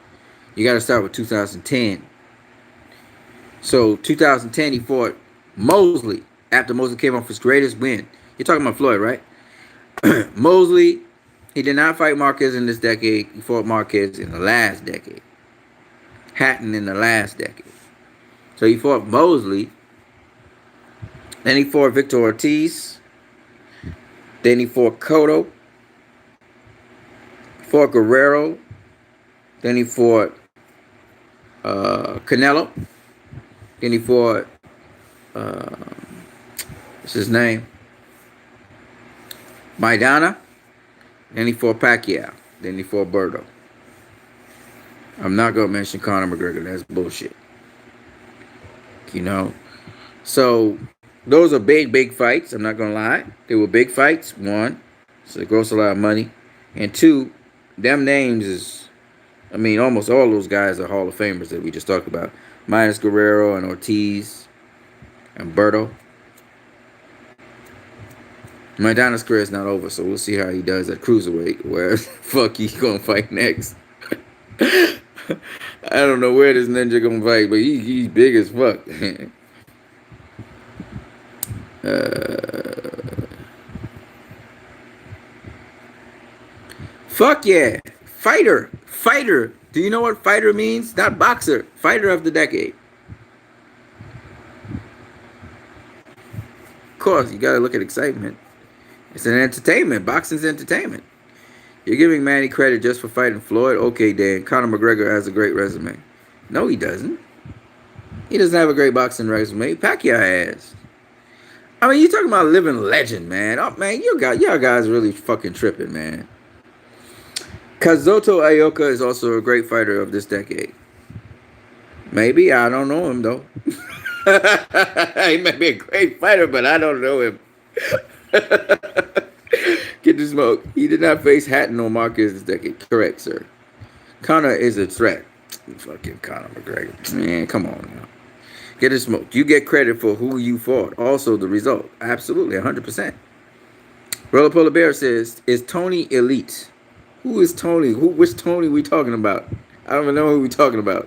You got to start with 2010. So 2010, he fought Mosley after Mosley came off his greatest win. You're talking about Floyd, right? Mosley, he did not fight Marquez in this decade. He fought Marquez in the last decade. Hatton in the last decade. So he fought Mosley. Then he fought Victor Ortiz. Then he fought Cotto. Fought Guerrero. Then he fought Canelo. Then he fought what's his name? Maidana. Then he fought Pacquiao. Then he fought Berto. I'm not gonna mention Conor McGregor. That's bullshit. You know. So those are big fights. I'm not gonna lie. They were big fights. One, so it grossed a lot of money, and two, them names is, I mean, almost all those guys are Hall of Famers that we just talked about, minus Guerrero and Ortiz and Berto. Maidana's career is not over, so we'll see how he does at cruiserweight. Where fuck he's gonna fight next? I don't know where this ninja gonna fight, but he's big as fuck. Fuck yeah. Fighter. Do you know what fighter means? Not boxer. Fighter of the decade. Of course, you gotta look at excitement. It's an entertainment. Boxing's entertainment. You're giving Manny credit just for fighting Floyd? Okay, Dan. Conor McGregor has a great resume. No, he doesn't. He doesn't have a great boxing resume. Pacquiao has. I mean, you're talking about a living legend, man. Oh, man, y'all guys really fucking tripping, man. Kazuto Aoka is also a great fighter of this decade. Maybe. I don't know him, though. He may be a great fighter, but I don't know him. Get the smoke. He did not face Hatton or Marquez this decade. Correct, sir. Conor is a threat. Fucking Conor McGregor. Man, come on now. Get the smoke. You get credit for who you fought. Also the result. Absolutely, 100%. Roller Polar Bear says, is Tony elite? Who is Tony? Which Tony we talking about? I don't even know who we talking about.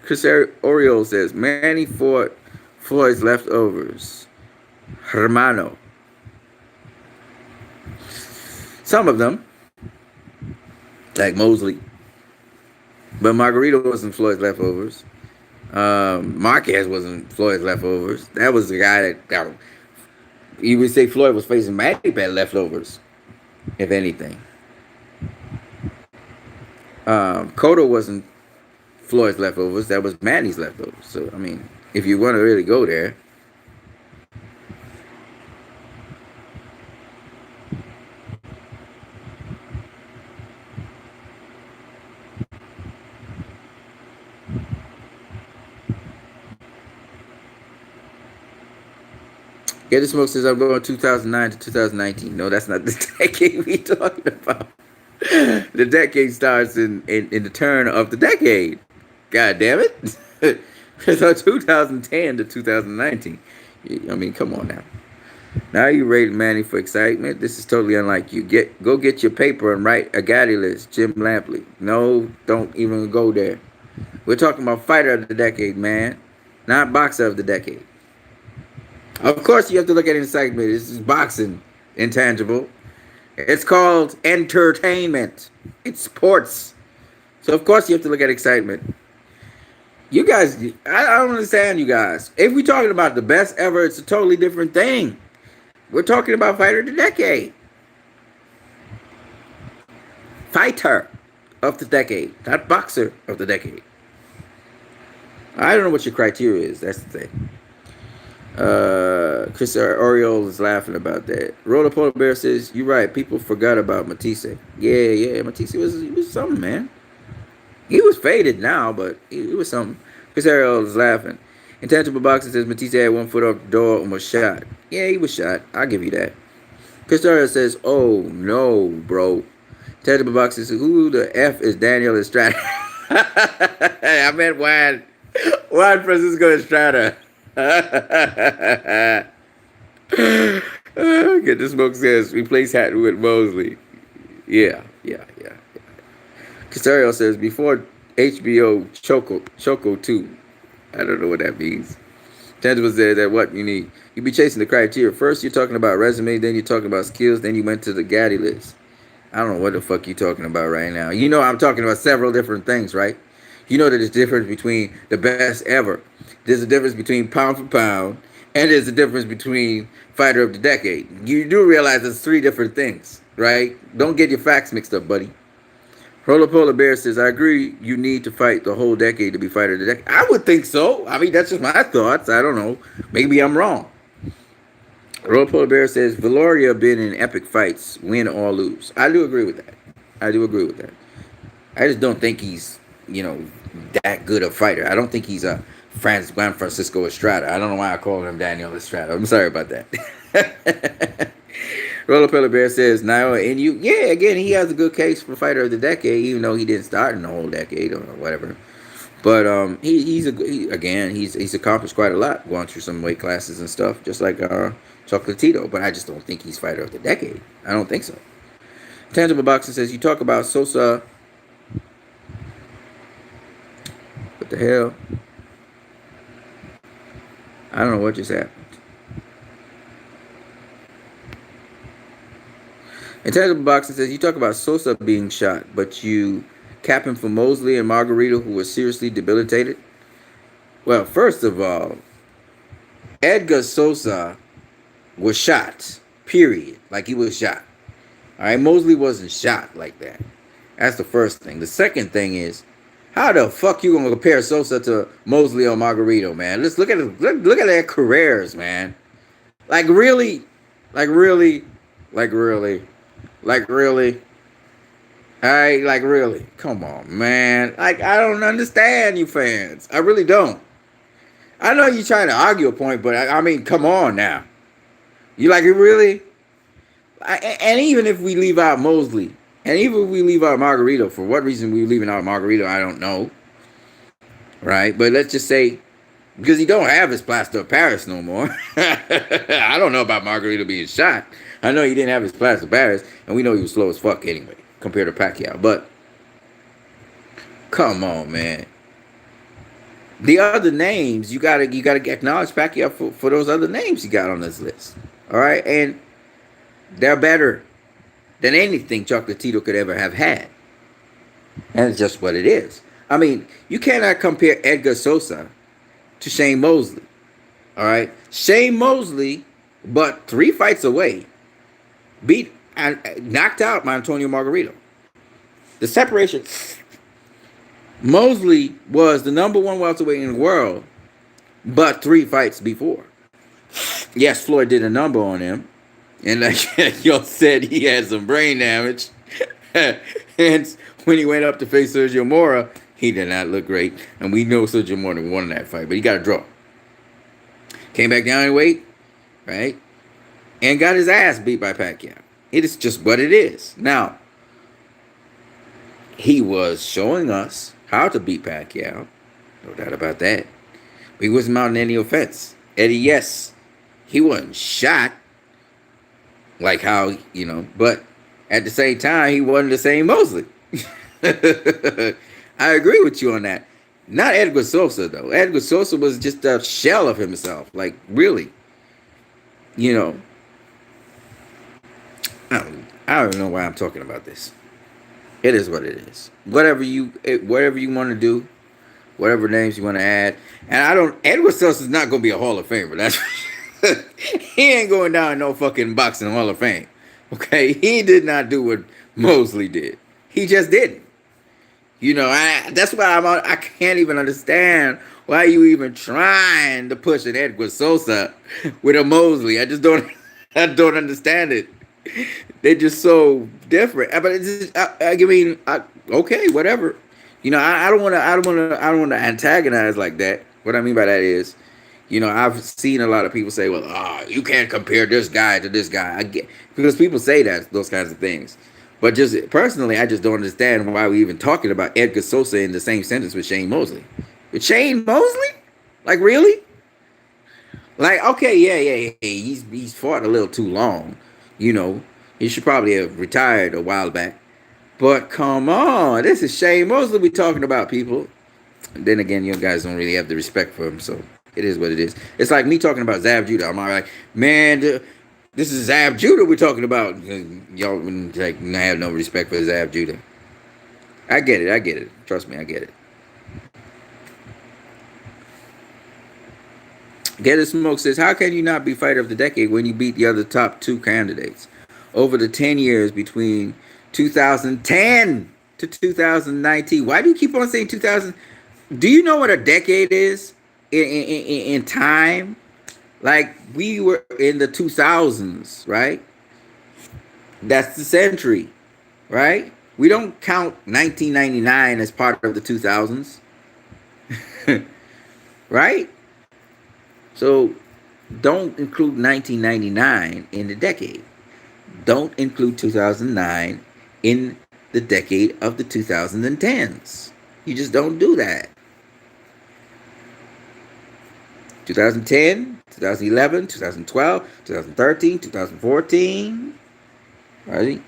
Chris Oriole says, Manny fought Floyd's leftovers. Hermano. Some of them, like Mosley. But Margarito wasn't Floyd's leftovers. Marquez wasn't Floyd's leftovers. That was the guy that got him. You would say Floyd was facing Matty Pat leftovers, if anything. Cotto wasn't Floyd's leftovers. That was Manny's leftovers. So, I mean, if you want to really go there. Get the Smoke says I'm going 2009 to 2019. No, that's not the decade we talking about. The decade starts in the turn of the decade. God damn it. So 2010 to 2019. I mean, come on now. Now you rate Manny for excitement. This is totally unlike you. Go get your paper and write a Gaddy list, Jim Lampley. No, don't even go there. We're talking about fighter of the decade, man. Not boxer of the decade. Of course, you have to look at excitement. This is boxing, intangible. It's called entertainment. It's sports. So, of course, you have to look at excitement. You guys, I don't understand you guys. If we're talking about the best ever, it's a totally different thing. We're talking about fighter of the decade. Fighter of the decade, not boxer of the decade. I don't know what your criteria is. That's the thing. Chris Oriole is laughing about that. Roller Polar Bear says, you're right. People forgot about Matisse. Yeah. Matisse was something, man. He was faded now, but he was something. Chris Oriole is laughing. Intangible Boxing says Matisse had 1 foot off the door and was shot. Yeah, he was shot. I'll give you that. Chris Oriole says, oh, no, bro. Intangible Boxing says, who the F is Daniel Estrada? I meant Juan Francisco Estrada. Get the Smoke says replace Hatton with Mosley. Yeah. Casario says before HBO Choco 2. I don't know what that means. Tangible said that what you need. You be chasing the criteria. First you're talking about resume, then you're talking about skills, then you went to the Gaddy list. I don't know what the fuck you're talking about right now. You know I'm talking about several different things, right? You know that there's a difference between the best ever. There's a difference between pound for pound, and there's a difference between fighter of the decade. You do realize there's 3 different things, right? Don't get your facts mixed up, buddy. Roller Polar Bear says, I agree you need to fight the whole decade to be fighter of the decade. I would think so. I mean, that's just my thoughts. I don't know. Maybe I'm wrong. Roller Polar Bear says, Valoria been in epic fights, win or lose. I do agree with that. I just don't think he's, that good a fighter. I don't think he's a Juan Francisco Estrada. I don't know why I call him Daniel Estrada. I'm sorry about that. Roller Polar Bear says, Naoya Inoue. Yeah, again, he has a good case for fighter of the decade, even though he didn't start in the whole decade or whatever. But he's accomplished quite a lot, going through some weight classes and stuff, just like Chocolatito. But I just don't think he's fighter of the decade. I don't think so. Tangible Boxing says, you talk about Sosa. What the hell? I don't know what just happened. Intangible Boxing says, you talk about Sosa being shot, but you cap him for Mosley and Margarito, who were seriously debilitated. Well, first of all, Edgar Sosa was shot, period. Like he was shot. All right, Mosley wasn't shot like that. That's the first thing. The second thing is, how the fuck you gonna compare Sosa to Mosley or Margarito, man? Let's look at their careers, man. Like really. All right, like really. Come on, man. Like I don't understand you fans. I really don't. I know you're trying to argue a point, but I mean, come on now. You like it really? And even if we leave out Mosley, and even if we leave out Margarito, for what reason we're leaving out Margarito, I don't know. Right? But let's just say, because he don't have his plaster of Paris no more. I don't know about Margarito being shot. I know he didn't have his plaster of Paris, and we know he was slow as fuck anyway, compared to Pacquiao. But, come on, man. The other names you gotta acknowledge Pacquiao for those other names you got on this list. All right, and they're better than anything Chocolatito could ever have had, and it's just what it is. I mean, you cannot compare Edgar Sosa to Shane Mosley. All right, Shane Mosley, but 3 fights away, beat and knocked out my Antonio Margarito. The separation. Mosley was the number one welterweight in the world, but 3 fights before. Yes, Floyd did a number on him, and like y'all said, he had some brain damage. And when he went up to face Sergio Mora, he did not look great. And we know Sergio Mora won that fight, but he got a draw. Came back down in weight, right? And got his ass beat by Pacquiao. It is just what it is. Now, he was showing us how to beat Pacquiao. No doubt about that. But he wasn't mounting any offense. Eddie, yes, he wasn't shot like how, but at the same time, he wasn't the same Mosley. I agree with you on that. Not Edgar Sosa, though. Edgar Sosa was just a shell of himself. Like, really. I don't even know why I'm talking about this. It is what it is. Whatever you want to do, whatever names you want to add. And Edward Sosa is not going to be a Hall of Famer. That's he ain't going down in no fucking boxing Hall of Fame. Okay? He did not do what Mosley did. He just didn't. That's why I can't even understand why you even trying to push an Edward Sosa with a Mosley. I don't understand it. They're just so different. But it's just, okay, whatever. I don't want to antagonize like that. What I mean by that is, I've seen a lot of people say, well, you can't compare this guy to this guy. I get, because people say those kinds of things. But just personally, I just don't understand why we even talking about Edgar Sosa in the same sentence with Shane Mosley. With Shane Mosley? Like, really? Like, okay, yeah. He's fought a little too long. He should probably have retired a while back. But come on, this is Shane Mosley we talking about, people. And then again, you guys don't really have the respect for him, so it is what it is. It's like me talking about Zav Judah. I'm like, man, this is Zav Judah we're talking about. Y'all like have no respect for Zav Judah. I get it. Trust me, I get it. Get It Smoke says, how can you not be fighter of the decade when you beat the other top 2 candidates? Over the 10 years between 2010 to 2019. Why do you keep on saying 2000? Do you know what a decade is in time? Like, we were in the 2000s, right? That's the century, right? We don't count 1999 as part of the 2000s. Right? So don't include 1999 in the decade. Don't include 2009 in the decade of the 2010s. You just don't do that. 2010, 2011, 2012, 2013, 2014, right?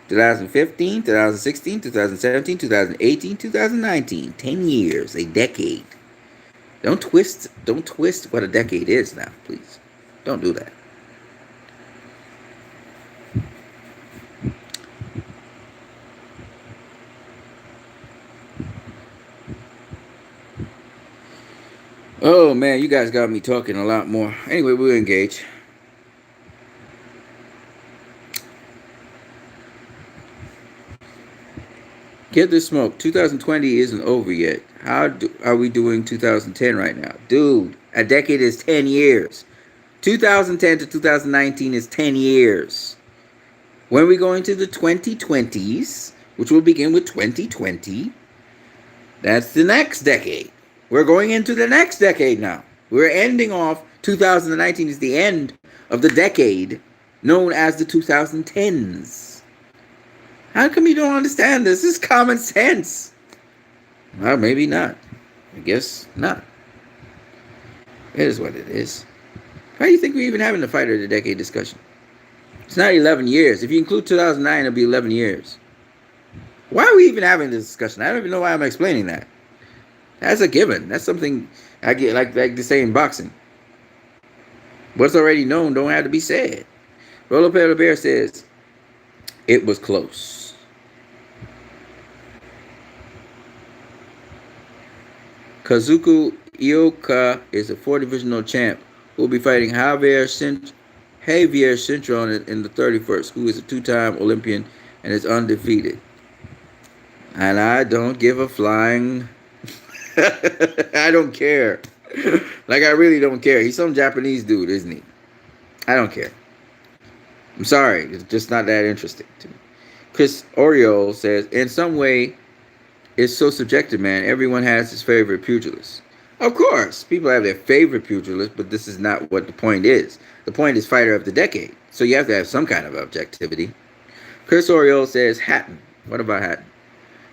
2015, 2016, 2017, 2018, 2019. 10 years, a decade. Don't twist what a decade is now, please. Don't do that. Oh man, you guys got me talking a lot more. Anyway, we'll engage. Get the smoke. 2020 isn't over yet. How are we doing 2010 right now? Dude, a decade is 10 years. 2010 to 2019 is 10 years. When we go into the 2020s, which will begin with 2020, that's the next decade. We're going into the next decade now. We're ending off 2019 is the end of the decade known as the 2010s. How come you don't understand this? This is common sense. Well, maybe not. I guess not. It is what it is. How do you think we're even having the fighter of the decade discussion? It's not 11 years. If you include 2009, it'll be 11 years. Why are we even having this discussion? I don't even know why I'm explaining that. That's a given. That's something I get like they say in boxing. What's already known don't have to be said. Roller Pale Bear says it was close. Kazuku Ioka is a 4 divisional champ who will be fighting Javier Cintron in the 31st, who is a 2 time Olympian and is undefeated. And I don't give a flying. I don't care. Like, I really don't care. He's some Japanese dude, isn't he? I don't care. I'm sorry. It's just not that interesting to me. Chris Oriole says, in some way, it's so subjective, man. Everyone has his favorite pugilist. Of course, people have their favorite pugilist, but this is not what the point is. The point is fighter of the decade. So you have to have some kind of objectivity. Chris Oriole says Hatton. What about Hatton?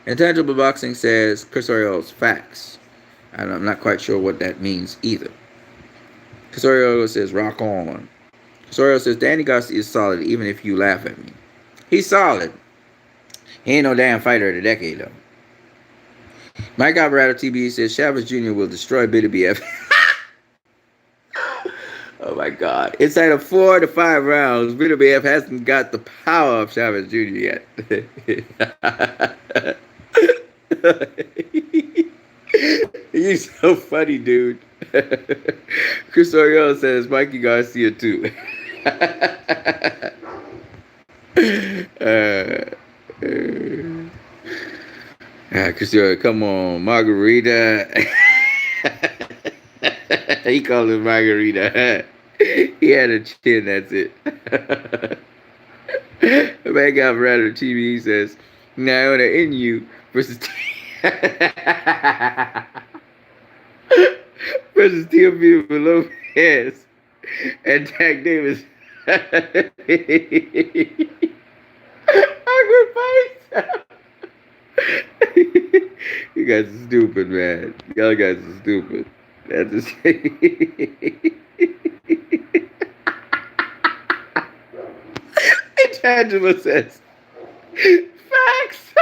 Intangible Boxing says Chris Oriole's facts. I'm not quite sure what that means either. Chris Oriole says rock on. Chris Oriole says Danny Garcia is solid even if you laugh at me. He's solid. He ain't no damn fighter of the decade though. Mike Alvarado TB says Chavez Jr. will destroy Bitty BF. Oh my God. Inside of 4 to 5 rounds, Bitty BF hasn't got the power of Chavez Jr. yet. You're so funny, dude. Chris Oriole says Mikey Garcia too. Chris Oriole, come on, Margarita. He called it Margarita. He had a chin, that's it. Man got Rather TV. He says, Naona Inu versus versus Teofimo Lopez and Jack Davis. Awkward fight. You guys are stupid, man. Y'all guys are stupid. That's the same. Angela says, facts.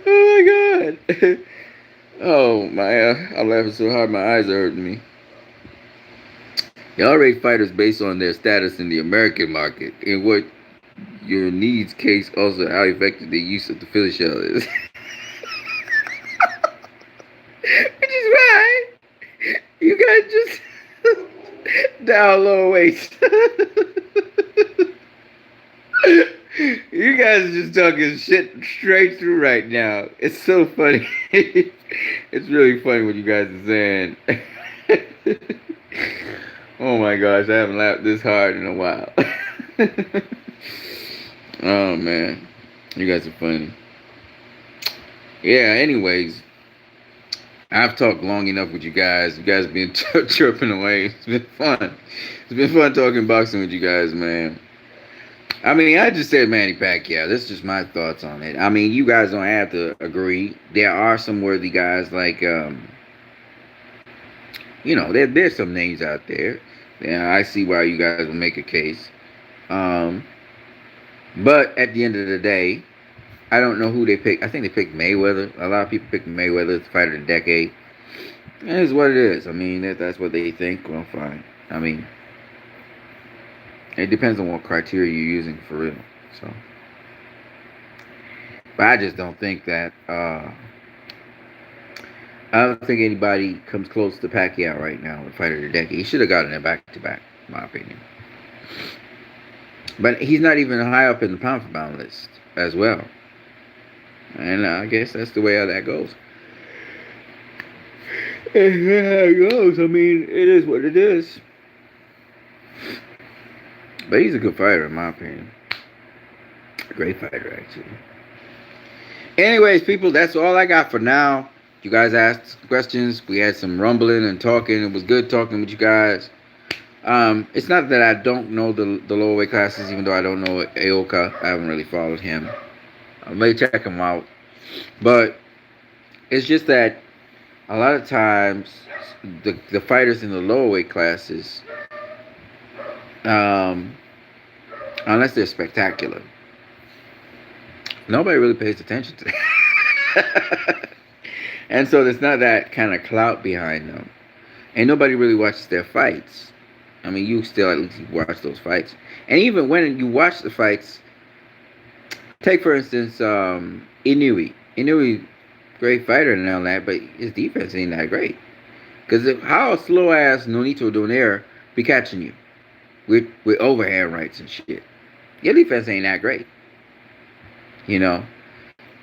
Oh my God. Oh my, I'm laughing so hard my eyes are hurting me. Y'all rate fighters based on their status in the American market and what your needs case, also how effective the use of the Philly shell is. Which is why you guys just down low waist. You guys are just talking shit straight through right now. It's so funny. It's really funny what you guys are saying. Oh my gosh, I haven't laughed this hard in a while. Oh man, you guys are funny. Yeah, anyways, I've talked long enough with you guys. You guys have been chirping away. It's been fun. It's been fun talking boxing with you guys, man. I mean, I just said Manny Pacquiao. That's just my thoughts on it. I mean, you guys don't have to agree. There are some worthy guys like, there's some names out there. Yeah, I see why you guys will make a case. But at the end of the day, I don't know who they picked. I think they picked Mayweather. A lot of people picked Mayweather, the fighter of the decade. And it's what it is. I mean, that's what they think. Well, fine. I mean, it depends on what criteria you're using for real. So, but I just don't think that. I don't think anybody comes close to Pacquiao right now, the fighter of the decade. He should have gotten it back to back, in my opinion. But he's not even high up in the pound for pound list as well. And I guess that's the way how that goes. That's how it goes. I mean, it is what it is. But he's a good fighter, in my opinion. A great fighter, actually. Anyways, people, that's all I got for now. You guys asked questions. We had some rumbling and talking. It was good talking with you guys. It's not that I don't know the lower weight classes, even though I don't know Aoka. I haven't really followed him. I may check him out. But it's just that a lot of times the fighters in the lower weight classes, unless they're spectacular, Nobody really pays attention to that. And so there's not that kind of clout behind them. And nobody really watches their fights. I mean, you still at least watch those fights. And even when you watch the fights, take for instance, Inui. Inui, great fighter and all that, but his defense ain't that great. Because how slow ass Nonito Donaire be catching you with overhand rights and shit? Your defense ain't that great, you know.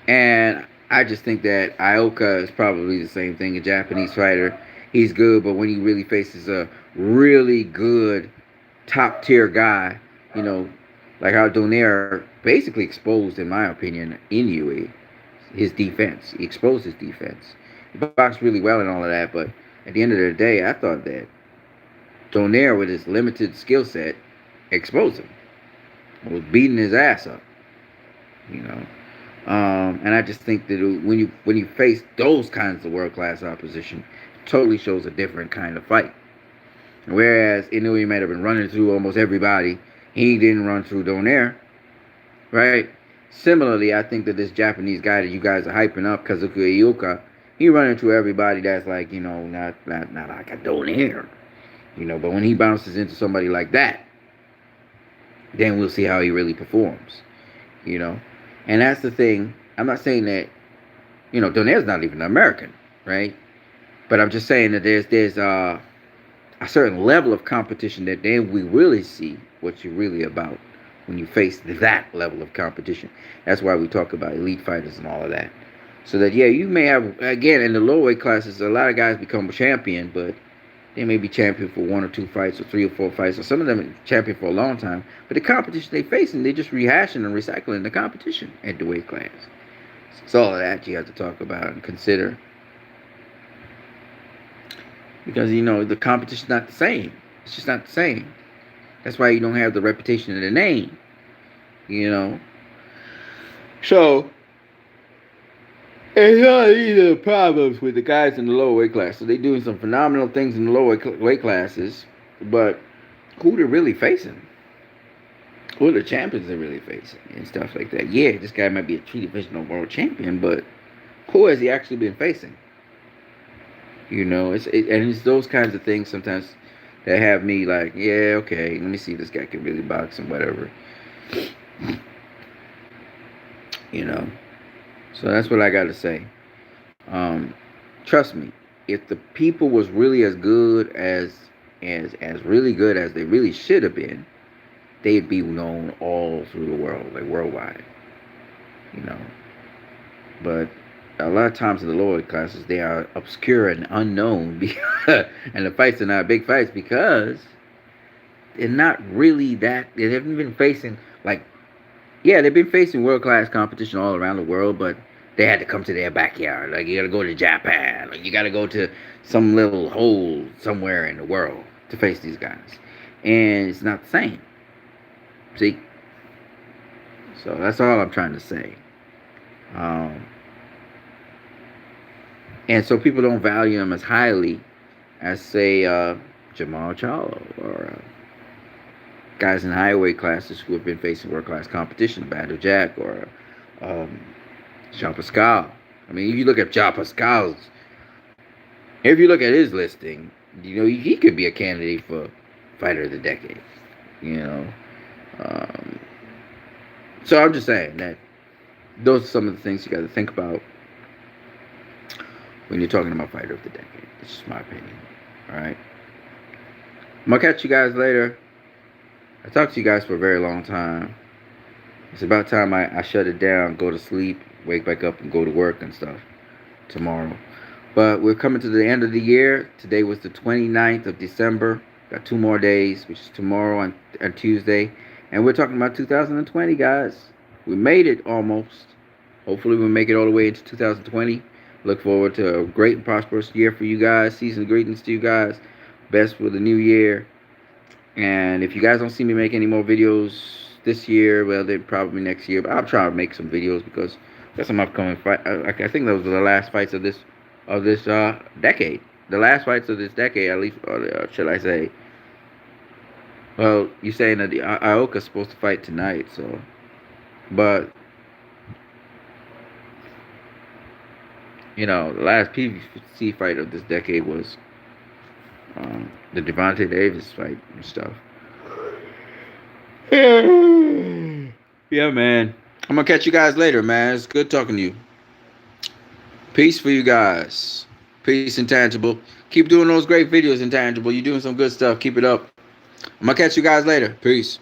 And I just think that Ioka is probably the same thing. A Japanese fighter, he's good, but when he really faces a really good top tier guy, you know, like how Donaire basically exposed, in my opinion, Inoue, his defense. He exposed his defense. He boxed really well and all of that, but at the end of the day, I thought that Donaire, with his limited skill set, exposed him. Was beating his ass up, you know. And I just think that when you face those kinds of world class opposition, it totally shows a different kind of fight. Whereas Inoue might have been running through almost everybody, he didn't run through Donaire, right? Similarly, I think that this Japanese guy that you guys are hyping up, Kazuki Ioka, he running through everybody that's like, you know, not like a Donaire, you know. But when he bounces into somebody like that, then we'll see how he really performs, you know. And that's the thing. I'm not saying that, you know, Donaire's not even American, right? But I'm just saying that there's a certain level of competition that then we really see what you're really about when you face that level of competition. That's why we talk about elite fighters and all of that. So that, yeah, you may have, again, in the lower weight classes, a lot of guys become a champion, but they may be champion for 1 or 2 fights or 3 or 4 fights, or some of them are champion for a long time. But the competition they facing, they just rehashing and recycling the competition at the weight class. It's all of that you have to talk about and consider. Because, you know, the competition's not the same. It's just not the same. That's why you don't have the reputation of the name, you know. So, it's not either problems with the guys in the lower weight class. So they're doing some phenomenal things in the lower weight classes, but who they're really facing? Who are the champions they're really facing and stuff like that? Yeah, this guy might be a 3-divisional world champion, but who has he actually been facing? You know, and it's those kinds of things sometimes that have me like, yeah, okay, let me see if this guy can really box and whatever. You know. So that's what I got to say. Trust me, if the people was really as good as really good as they really should have been, they'd be known all through the world, like worldwide. You know. But a lot of times in the lower classes, they are obscure and unknown, and the fights are not big fights because they're not really that. They haven't been facing like, yeah, they've been facing world class competition all around the world, but they had to come to their backyard. Like, you gotta go to Japan, like you gotta go to some little hole somewhere in the world to face these guys, and it's not the same. See, so that's all I'm trying to say. And so people don't value him as highly as, say, Jamal Charlo or guys in higher weight classes who have been facing world-class competition, Badou Jack or Jean Pascal. I mean, if you look at Jean Pascal's, if you look at his listing, you know, he could be a candidate for Fighter of the Decade, you know. So I'm just saying that those are some of the things you got to think about when you're talking about Fighter of the Decade. That's just my opinion. Alright? I'm going to catch you guys later. I talked to you guys for a very long time. It's about time I shut it down, go to sleep, wake back up, and go to work and stuff tomorrow. But we're coming to the end of the year. Today was the 29th of December. Got 2 more days, which is tomorrow and Tuesday. And we're talking about 2020, guys. We made it almost. Hopefully we'll make it all the way into 2020. Look forward to a great and prosperous year for you guys. Season greetings to you guys. Best for the new year. And if you guys don't see me make any more videos this year, well, then probably next year. But I'll try to make some videos because there's some upcoming fight. I think those are the last fights of this decade. The last fights of this decade, at least, or should I say? Well, you're saying that the Ioka's supposed to fight tonight, so. But The last PVC fight of this decade was the Devontae Davis fight and stuff. Yeah, man. I'm gonna catch you guys later, man. It's good talking to you. Peace for you guys. Peace, Intangible. Keep doing those great videos, Intangible. You're doing some good stuff. Keep it up. I'm gonna catch you guys later. Peace.